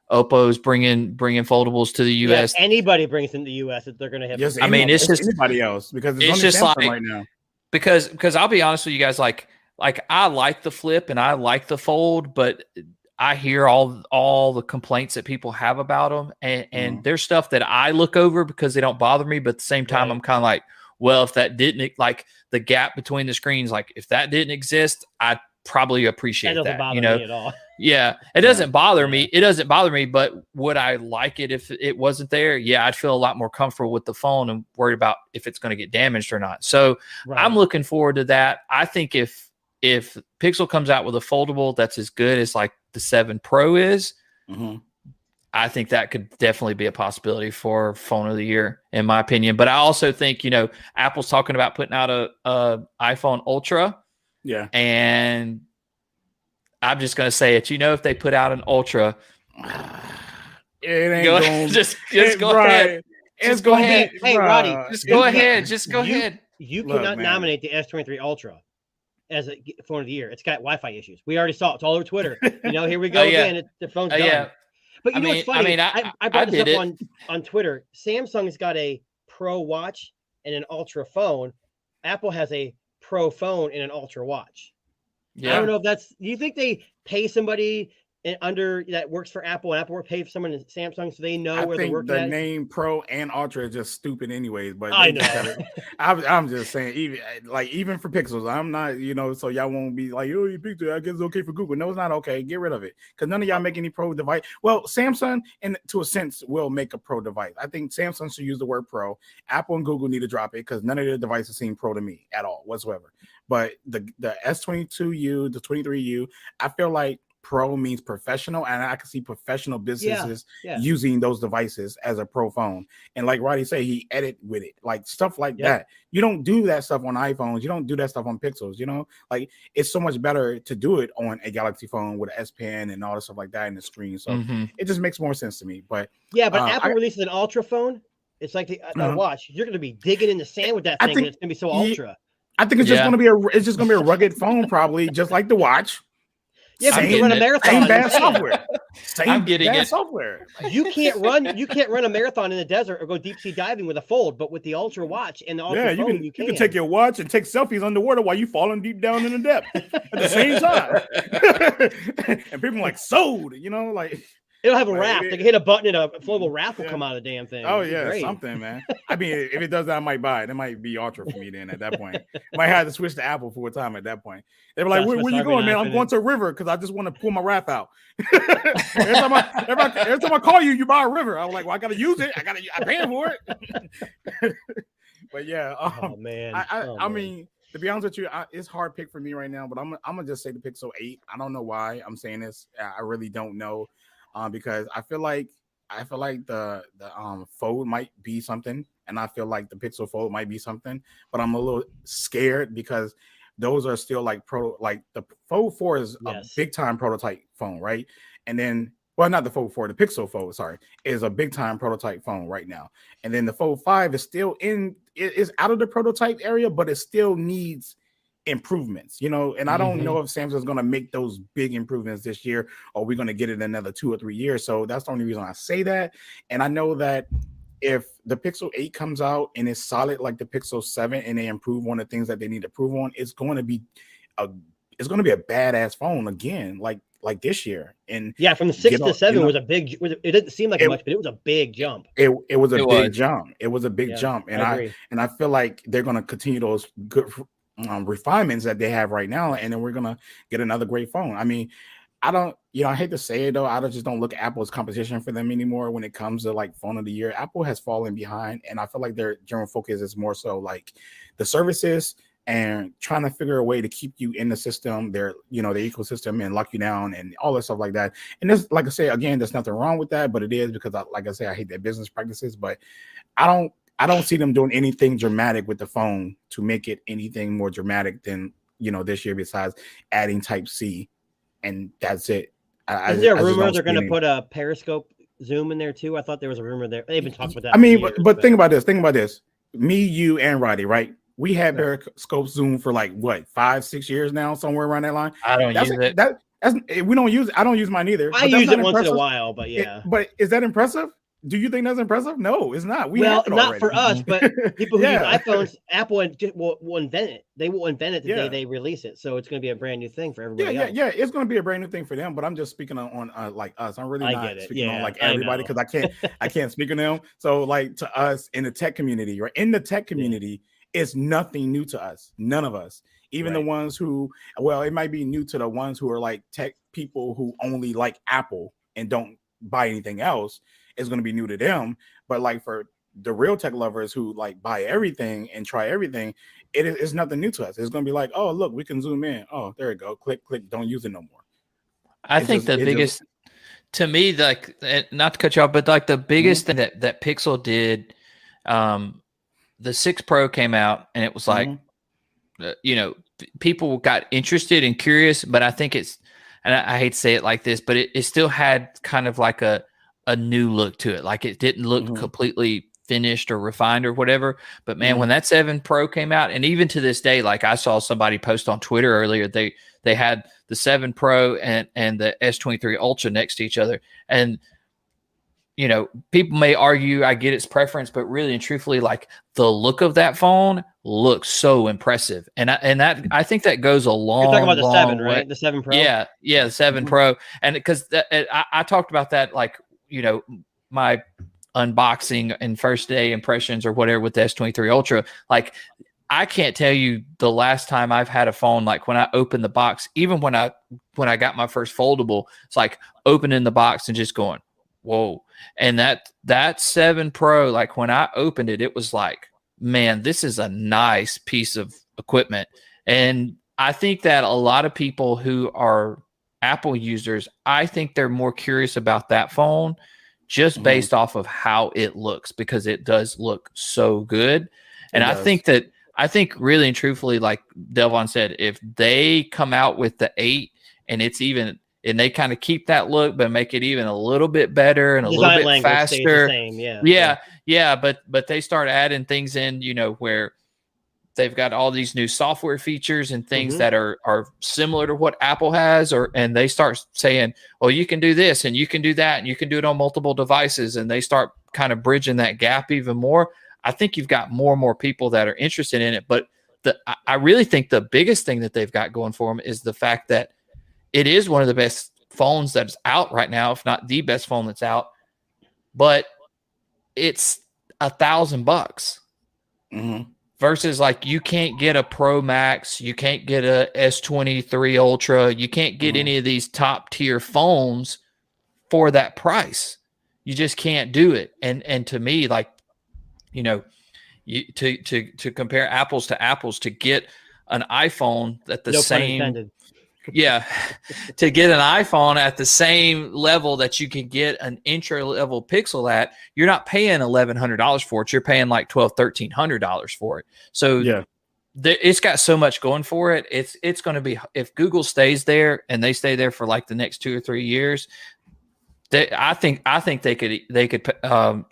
Oppo's bringing foldables to the US. Yeah, anybody brings in the US that they're going to have. Yes, it's just anybody else because it's just Samsung like right now. Because I'll be honest with you guys, like I like the Flip and I like the Fold, but I hear all the complaints that people have about them, and there's stuff that I look over because they don't bother me, but at the same time, I'm kind of like, well, if that didn't, like the gap between the screens, like if that didn't exist, I'd probably appreciate that. Doesn't bother me at all. Yeah, it doesn't bother me. It doesn't bother me, but would I like it if it wasn't there? Yeah, I'd feel a lot more comfortable with the phone and worried about if it's going to get damaged or not. So I'm looking forward to that. I think if Pixel comes out with a foldable that's as good as like the 7 Pro is, I think that could definitely be a possibility for phone of the year, in my opinion. But I also think, Apple's talking about putting out a iPhone Ultra. Yeah. And I'm just going to say it. If they put out an Ultra, it ain't going just go ahead. Just go ahead. Hey, Roddy. Just go ahead. Just go ahead. You cannot nominate the S23 Ultra as a phone of the year. It's got Wi-Fi issues. We already saw it. It's all over Twitter. Here we go again. The phone's done. Yeah. But what's funny? I brought this up on Twitter. Samsung's got a Pro watch and an Ultra phone. Apple has a Pro phone and an Ultra watch. Yeah. I don't know if do you think they pay somebody under that works for Apple, and Apple will pay for someone in Samsung so they know I where they're think working the at? name Pro and Ultra is just stupid, anyways. But I they know. just gotta, I'm just saying, even for Pixels, I'm not, so y'all won't be like, oh, you Pixel, I guess it's okay for Google. No, it's not okay. Get rid of it because none of y'all make any Pro device. Well, Samsung, and to a sense, will make a Pro device. I think Samsung should use the word Pro. Apple and Google need to drop it because none of their devices seem Pro to me at all whatsoever. But the S22U, the 23U, I feel like Pro means professional, and I can see professional businesses using those devices as a Pro phone. And like Roddy say, he edit with it, like stuff like that. You don't do that stuff on iPhones. You don't do that stuff on Pixels. Like it's so much better to do it on a Galaxy phone with an S Pen and all the stuff like that in the screen. So it just makes more sense to me. But Apple releases an Ultra phone. It's like the watch. You're going to be digging in the sand with that thing. And it's going to be so ultra. I think it's just going to be it's just going to be a rugged phone, probably just like the watch. Yeah, but you can run a marathon. Same bad software. I'm getting it. Software. You can't run a marathon in the desert or go deep sea diving with a Fold, but with the Ultra watch and the Ultra phone, you can take your watch and take selfies underwater while you falling deep down in the depth at the same time. And people are like sold, like. It'll have a raft. They can hit a button and a floatable raft will come out of the damn thing. Oh, yeah, something, man. I mean, if it does that, I might buy it. It might be Ultra for me then at that point. Might have to switch to Apple for a time at that point. They were like, where you going, man? I'm going to a river because I just want to pull my raft out. every time I call you, you buy a river. I was like, well, I got to use it. I pay for it. But yeah. Oh, man. I mean, to be honest with you, it's hard pick for me right now, but I'm going to just say the Pixel 8. I don't know why I'm saying this. I really don't know. Because I feel like the Fold might be something, and I feel like the Pixel Fold might be something, but I'm a little scared because those are still like the Fold 4 is a big time prototype phone, right? And then, well, not the Fold 4, the Pixel Fold, is a big time prototype phone right now. And then the Fold 5 is still is out of the prototype area, but it still needs improvements, and I don't know if Samsung's going to make those big improvements this year, or we're going to get it another 2 or 3 years. So that's the only reason I say that. And I know that if the Pixel 8 comes out and it's solid like the Pixel 7 and they improve on the things that they need to improve on, it's going to be a badass phone again, like this year. And from the 6 to 7 was a big. It didn't seem like much, but it was a big jump. It was a big jump. It was a big jump, and I feel like they're going to continue those good refinements that they have right now, and then we're gonna get another great phone. I mean, I hate to say it though, I just don't look at Apple as competition for them anymore when it comes to like phone of the year. Apple has fallen behind, and I feel like their general focus is more so like the services and trying to figure a way to keep you in the system, their ecosystem, and lock you down and all that stuff like that. And there's, like I say again, there's nothing wrong with that, but it is because I hate their business practices, but I don't see them doing anything dramatic with the phone to make it anything more dramatic than this year, besides adding Type-C, and that's it. Is there a rumor they're going to put a periscope zoom in there too? I thought there was a rumor there. They've been talking about that. I mean, but think about this. Me, you, and Roddy, right? We had periscope zoom for like what 5-6 years now, somewhere around that line. I don't use it. We don't use it. I don't use mine either. I use it once in a while, but but is that impressive? Do you think that's impressive? No, it's not. Not for us, but people who use iPhones, Apple will invent it. They will invent it the day they release it. So it's going to be a brand new thing for everybody else. Yeah. It's going to be a brand new thing for them. But I'm just speaking on like us. I'm really not speaking on like everybody because I can't speak on them. So like to us in the tech community, right? In the tech community, it's nothing new to us. None of us. Even the ones who, it might be new to the ones who are like tech people who only like Apple and don't buy anything else. Is going to be new to them, but like for the real tech lovers who like buy everything and try everything, it's nothing new to us. It's going to be like, oh look, we can zoom in. Oh, there you go. Click, don't use it no more. I think the biggest, to me, like not to cut you off, but like the biggest thing that Pixel did, the 6 Pro came out and it was like, people got interested and curious, but I think it's, and I hate to say it like this, but it still had kind of like a new look to it. Like it didn't look completely finished or refined or whatever. But man, when that 7 Pro came out, and even to this day, like I saw somebody post on Twitter earlier, they had the 7 Pro and the S23 Ultra next to each other. And people may argue, I get its preference, but really and truthfully, like the look of that phone looks so impressive. And I think that goes a long, You're talking about the 7, way. right? The 7 Pro? Yeah. The 7 Pro. And because I talked about that, like, my unboxing and first day impressions or whatever with the S23 Ultra, like, I can't tell you the last time I've had a phone, like when I opened the box, even when I got my first foldable, it's like opening the box and just going, whoa. And that 7 Pro, like when I opened it, it was like, man, this is a nice piece of equipment. And I think that a lot of people who are Apple users, I think they're more curious about that phone just based off of how it looks, because it does look so good. And I think really and truthfully, like Delvon said, if they come out with the 8 and and they kind of keep that look, but make it even a little bit better and a little bit faster. But they start adding things in, where they've got all these new software features and things that are similar to what Apple has, and they start saying, well, you can do this and you can do that and you can do it on multiple devices. And they start kind of bridging that gap even more. I think you've got more and more people that are interested in it. But I really think the biggest thing that they've got going for them is the fact that it is one of the best phones that's out right now, if not the best phone that's out. But it's $1,000 versus, like, you can't get a Pro Max, you can't get a S23 Ultra, you can't get any of these top tier phones for that price. You just can't do it. And to me, like, to compare apples to apples, to get an iPhone at the same, to get an iPhone at the same level that you can get an entry level Pixel at, you're not paying $1,100 for it. You're paying like $1,200-$1,300 for it. So it's got so much going for it. It's going to be, if Google stays there and they stay there for like the next 2 or 3 years, I think they could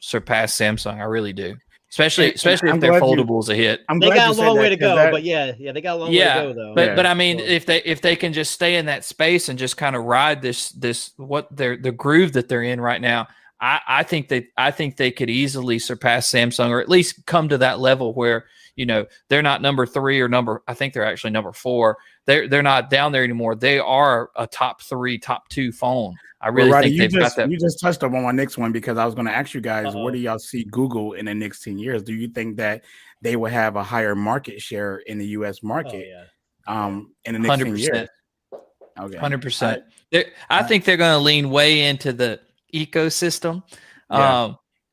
surpass Samsung. I really do. Especially if their foldable's a hit. They got a long way to go, but they got a long way to go though. But I mean, if they can just stay in that space and just kind of ride this the groove that they're in right now, I think they could easily surpass Samsung, or at least come to that level where they're not number 3 or I think they're actually number 4. They're not down there anymore. They are a top 3, top 2 phone. I really think they've got that. You just touched up on my next one, because I was going to ask you guys, where do y'all see Google in the next 10 years? Do you think that they will have a higher market share in the U.S. market in the next 10 years? Okay, 100%. I think they're going to lean way into the ecosystem,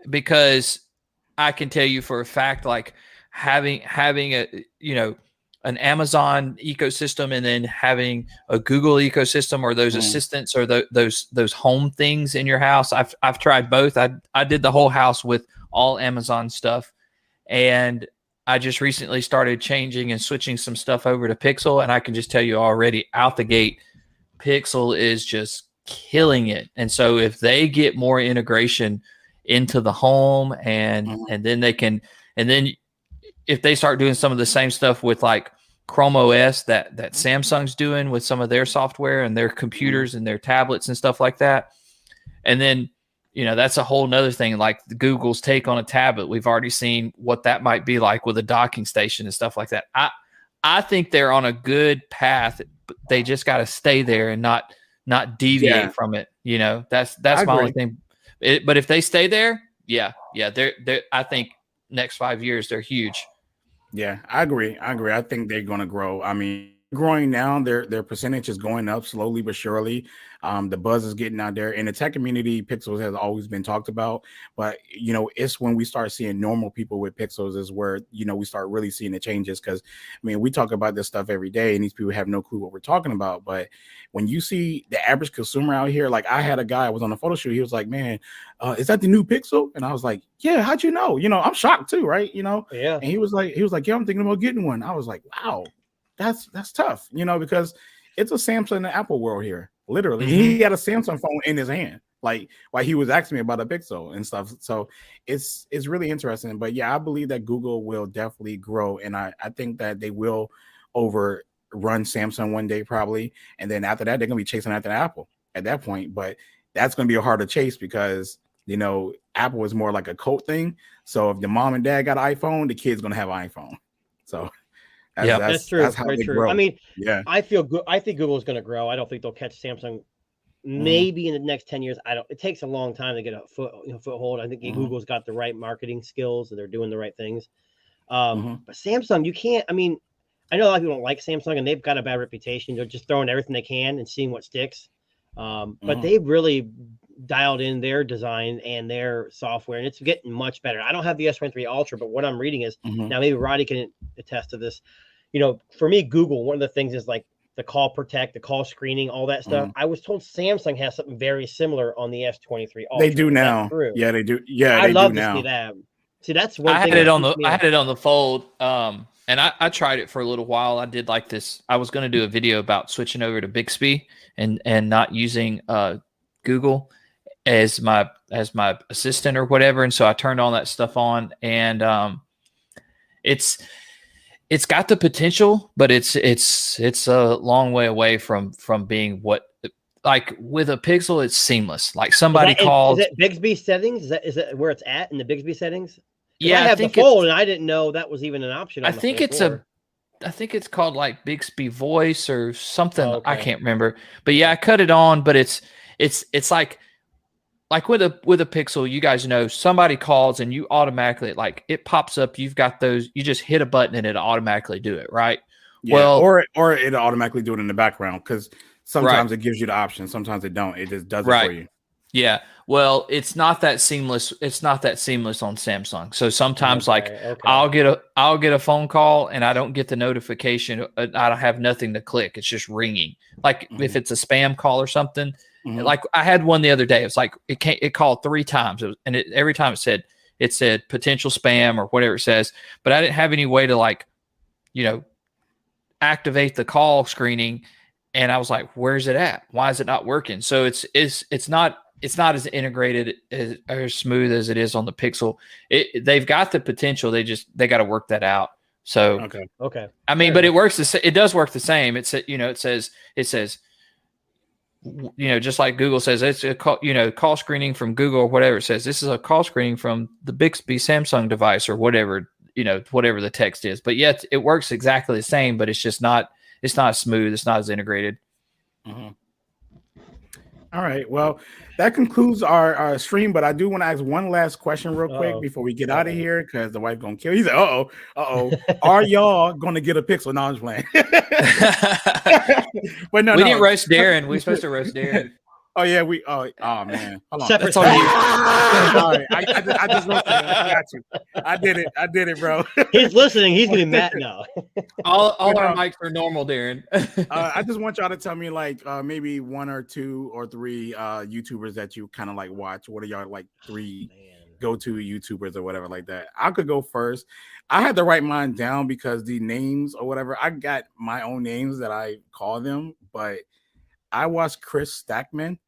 because I can tell you for a fact, like having a an Amazon ecosystem and then having a Google ecosystem, or those assistants, or those home things in your house. I've tried both. I did the whole house with all Amazon stuff, and I just recently started changing and switching some stuff over to Pixel, and I can just tell you already out the gate, Pixel is just killing it. And so if they get more integration into the home, and then they can, and then if they start doing some of the same stuff with like Chrome OS that Samsung's doing with some of their software and their computers and their tablets and stuff like that, and then that's a whole nother thing, like the Google's take on a tablet. We've already seen what that might be like with a docking station and stuff like that. I think they're on a good path, but they just got to stay there and not deviate from it. That's my only thing. But if they stay there, they're I think next 5 years they're huge. Yeah, I agree. I think they're going to grow. I mean, growing now, their percentage is going up slowly but surely. The buzz is getting out there. In the tech community, Pixels has always been talked about, but it's when we start seeing normal people with Pixels is where we start really seeing the changes. Because I mean, we talk about this stuff every day, and these people have no clue what we're talking about. But when you see the average consumer out here, like I had a guy, I was on a photo shoot, he was like, "Man, is that the new Pixel?" And I was like, "Yeah, how'd you know?" I'm shocked too, right? Yeah. And he was like, "Yeah, I'm thinking about getting one." I was like, "Wow, that's tough," because it's a Samsung and Apple world here. Literally, he had a Samsung phone in his hand, like while he was asking me about a Pixel and stuff. So it's really interesting. But yeah, I believe that Google will definitely grow, and I think that they will overrun Samsung one day probably, and then after that they're gonna be chasing after Apple at that point. But that's gonna be a harder chase because you know, Apple is more like a cult thing. So if your mom and dad got an iPhone, the kid's gonna have an iPhone. So That's true. that's how Very they true. grow. I mean, Yeah. I think Google's going to grow. I don't think they'll catch Samsung. Maybe in the next 10 years. I don't. It takes a long time to get a foothold. I think Google's got the right marketing skills and they're doing the right things. But Samsung, you can't. I mean, I know a lot of people don't like Samsung and they've got a bad reputation. They're just throwing everything they can and seeing what sticks. But they've really dialed in their design and their software, and it's getting much better. I don't have the S23 Ultra, but what I'm reading is now maybe Roddy can attest to this. You know, for me, Google, one of the things is like the call protect, the call screening, all that stuff. I was told Samsung has something very similar on the S23 Ultra. They do now. Yeah, they do. Yeah, I love to see that. See, that's one I thing. had it on the Fold. And I tried it for a little while. I did like this. I was going to do a video about switching over to Bixby and not using Google as my assistant or whatever. And so I turned all that stuff on, and it's got the potential, but it's a long way away from being what, like with a Pixel, it's seamless. Like somebody called. Is it Bixby settings? Is that where it's at in the Bixby settings? Yeah, I have the Fold, and I didn't know that was even an option. I think it's called like Bixby Voice or something. Okay. I can't remember, but yeah, I cut it on. But it's like with a Pixel, you guys know, somebody calls and you automatically, like, it pops up. You've got those. You just hit a button and it automatically do it, right? Yeah, well, or it automatically do it in the background, because sometimes it gives you the option, sometimes it don't. It just does it for you. Yeah. Well, it's not that seamless. It's not that seamless on Samsung. So sometimes I'll get a phone call and I don't get the notification. I don't have nothing to click. It's just ringing. Like if it's a spam call or something. Like I had one the other day. It's like it called 3 times, every time it said potential spam or whatever it says. But I didn't have any way to, like, you know, activate the call screening. And I was like, where's it at? Why is it not working? So it's not as integrated or smooth as it is on the Pixel. They've got the potential. They got to work that out. So okay. I mean, but it works. It does work the same. It says, you know, just like Google says, it's a call, you know, call screening from Google or whatever. It says this is a call screening from the Bixby Samsung device or whatever, you know, whatever the text is. But yet it works exactly the same, but it's just not. It's not smooth. It's not as integrated. All right. Well, that concludes our stream, but I do want to ask one last question real quick before we get out of here, because the wife gonna kill you. He's like, are y'all gonna get a Pixel? No, I'm just playing. But no, we didn't roast Darren. We're supposed to roast Darren. Oh yeah, oh man, hold on. Separate. That's on you. Sorry, I just roasted him. I got you. I did it, bro. He's listening. He's gonna be mad now. all our mics are normal, Darren. I just want y'all to tell me, like, maybe 1 or 2 or 3 YouTubers that you kind of like watch. What are y'all, like, 3 go-to YouTubers or whatever like that? I could go first. I had to write mine down because the names or whatever, I got my own names that I call them, but I watched Chris Stackman.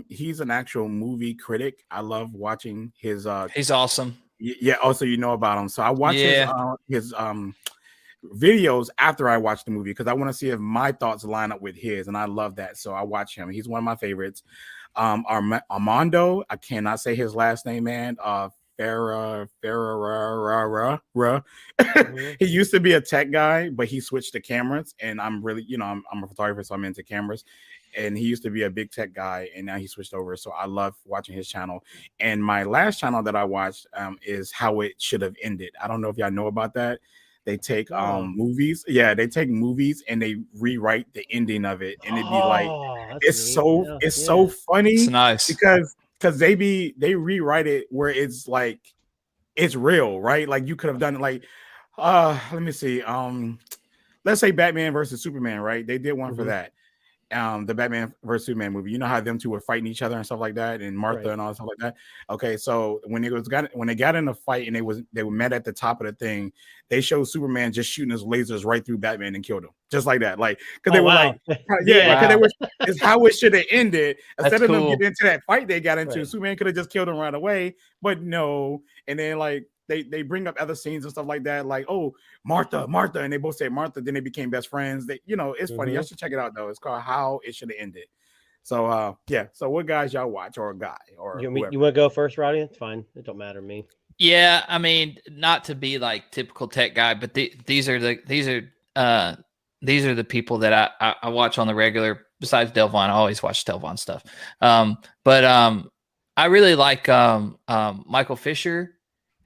He's an actual movie critic. I love watching his he's awesome. Yeah, also you know about him. So I watch his videos after I watch the movie because I want to see if my thoughts line up with his, and I love that. So I watch him. He's one of my favorites. Armando, I cannot say his last name, man. Farah. He used to be a tech guy, but he switched to cameras, and I'm really, you know, I'm a photographer, so I'm into cameras. And he used to be a big tech guy, and now he switched over. So I love watching his channel. And my last channel that I watched is How It Should Have Ended. I don't know if y'all know about that. They take movies. Yeah, they take movies and they rewrite the ending of it. And it'd be like, it's so funny. It's nice. Because they rewrite it where it's like, it's real, right? Like you could have done it like, let me see. Let's say Batman versus Superman, right? They did one for that. The Batman versus Superman movie. You know how them two were fighting each other and stuff like that, and Martha and all stuff like that. Okay, so when they got in a fight and they were met at the top of the thing, they showed Superman just shooting his lasers right through Batman and killed him, just like that. Like because they were like, because they were. It's how it should have ended. Instead of them getting into that fight they got into, Superman could have just killed him right away, but no. And then like they bring up other scenes and stuff like that, like, oh, Martha, and they both say Martha, then they became best friends. They, you know, it's funny. Y'all should check it out though. It's called How It Should Have Ended. So yeah. So what guys y'all watch, or a guy, or You whoever? want to go first, Roddy? It's fine. It don't matter to me. Yeah, I mean, not to be like typical tech guy, but these are the people that I watch on the regular. Besides Delvon, I always watch Delvon stuff. But I really like Michael Fisher.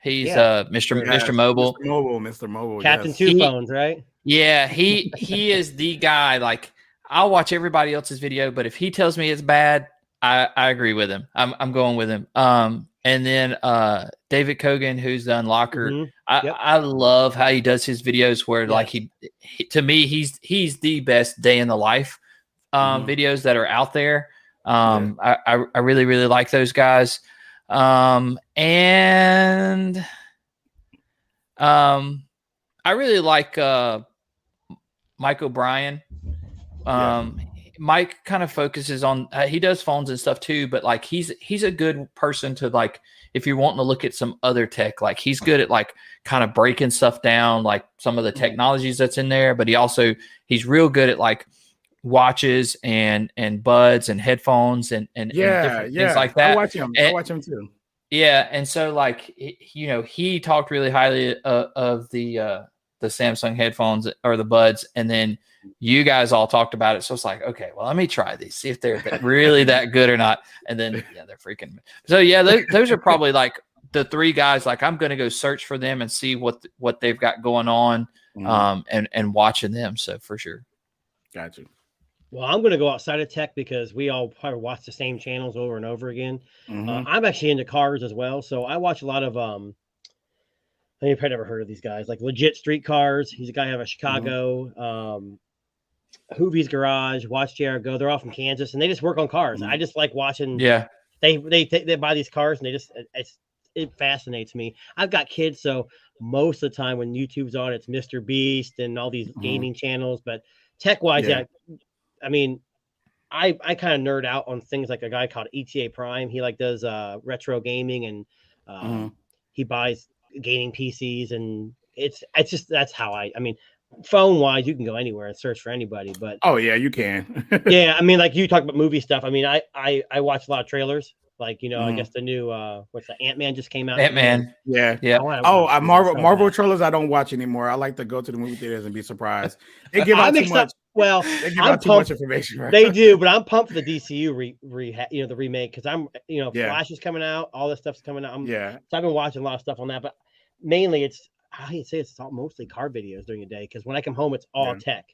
He's Mr. Mobile. Mr. Mobile. Captain Yes. Two Phones, right? Yeah, he is the guy. Like, I'll watch everybody else's video, but if he tells me it's bad, I agree with him. I'm going with him. And then David Kogan, who's the Unlocker. Mhm. I love how he does his videos where like he to me he's the best day in the life videos that are out there. I really, really like those guys. And I really like Mike O'Brien. Mike kind of focuses on he does phones and stuff too, but like he's a good person to like if you're wanting to look at some other tech. Like he's good at like kind of breaking stuff down, like some of the technologies that's in there, but he's real good at like watches and buds and headphones and different things like that. I watch him too. Yeah, and so like he talked really highly of the Samsung headphones or the buds, and then you guys all talked about it. So it's like, okay, well, let me try these, see if they're really that good or not. And then they're freaking. So yeah, those are probably like the three guys. Like I'm going to go search for them and see what they've got going on, and watching them. So for sure. Gotcha. Well, I'm going to go outside of tech because we all probably watch the same channels over and over again. I'm actually into cars as well, so I watch a lot of you've probably never heard of these guys, like Legit Street Cars. He's a guy out of Chicago. Hoovie's Garage, Watch JR Go. They're all from Kansas, and they just work on cars. I just like watching. Yeah, they buy these cars, and it fascinates me. I've got kids, so most of the time when YouTube's on, it's Mr. Beast and all these gaming channels. But tech wise, I mean, I kind of nerd out on things like a guy called ETA Prime. He like does retro gaming, and he buys gaming PCs, and it's just that's how I mean, phone wise, you can go anywhere and search for anybody. But oh yeah, you can. Yeah, I mean, like you talk about movie stuff. I mean, I watch a lot of trailers. Like I guess the new what's the Ant-Man just came out. Ant-Man. Yeah. Marvel trailers I don't watch anymore. I like to go to the movie theaters and be surprised. They give out too much. Well, they give out too much information. Right? They do, but I'm pumped for the DCU the remake, because I'm Flash is coming out, all this stuff's coming out. So I've been watching a lot of stuff on that, but mainly it's mostly car videos during the day, because when I come home it's all tech.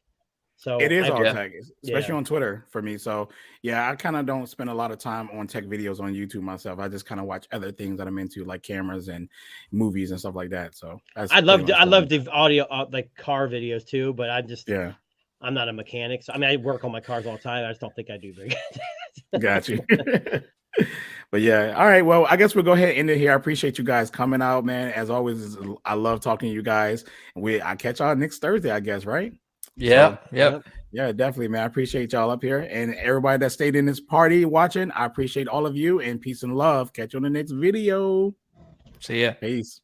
So it is all tech, especially on Twitter for me. So yeah, I kind of don't spend a lot of time on tech videos on YouTube myself. I just kind of watch other things that I'm into, like cameras and movies and stuff like that. So I love the audio like car videos too, but I'm not a mechanic. So I mean, I work on my cars all the time. I just don't think I do very good. Got you. But yeah, all right. Well, I guess we'll go ahead and end it here. I appreciate you guys coming out, man. As always, I love talking to you guys. I catch y'all next Thursday, I guess, right? Yeah. Yeah, definitely, man. I appreciate y'all up here, and everybody that stayed in this party watching. I appreciate all of you, and peace and love. Catch you on the next video. See ya. Peace.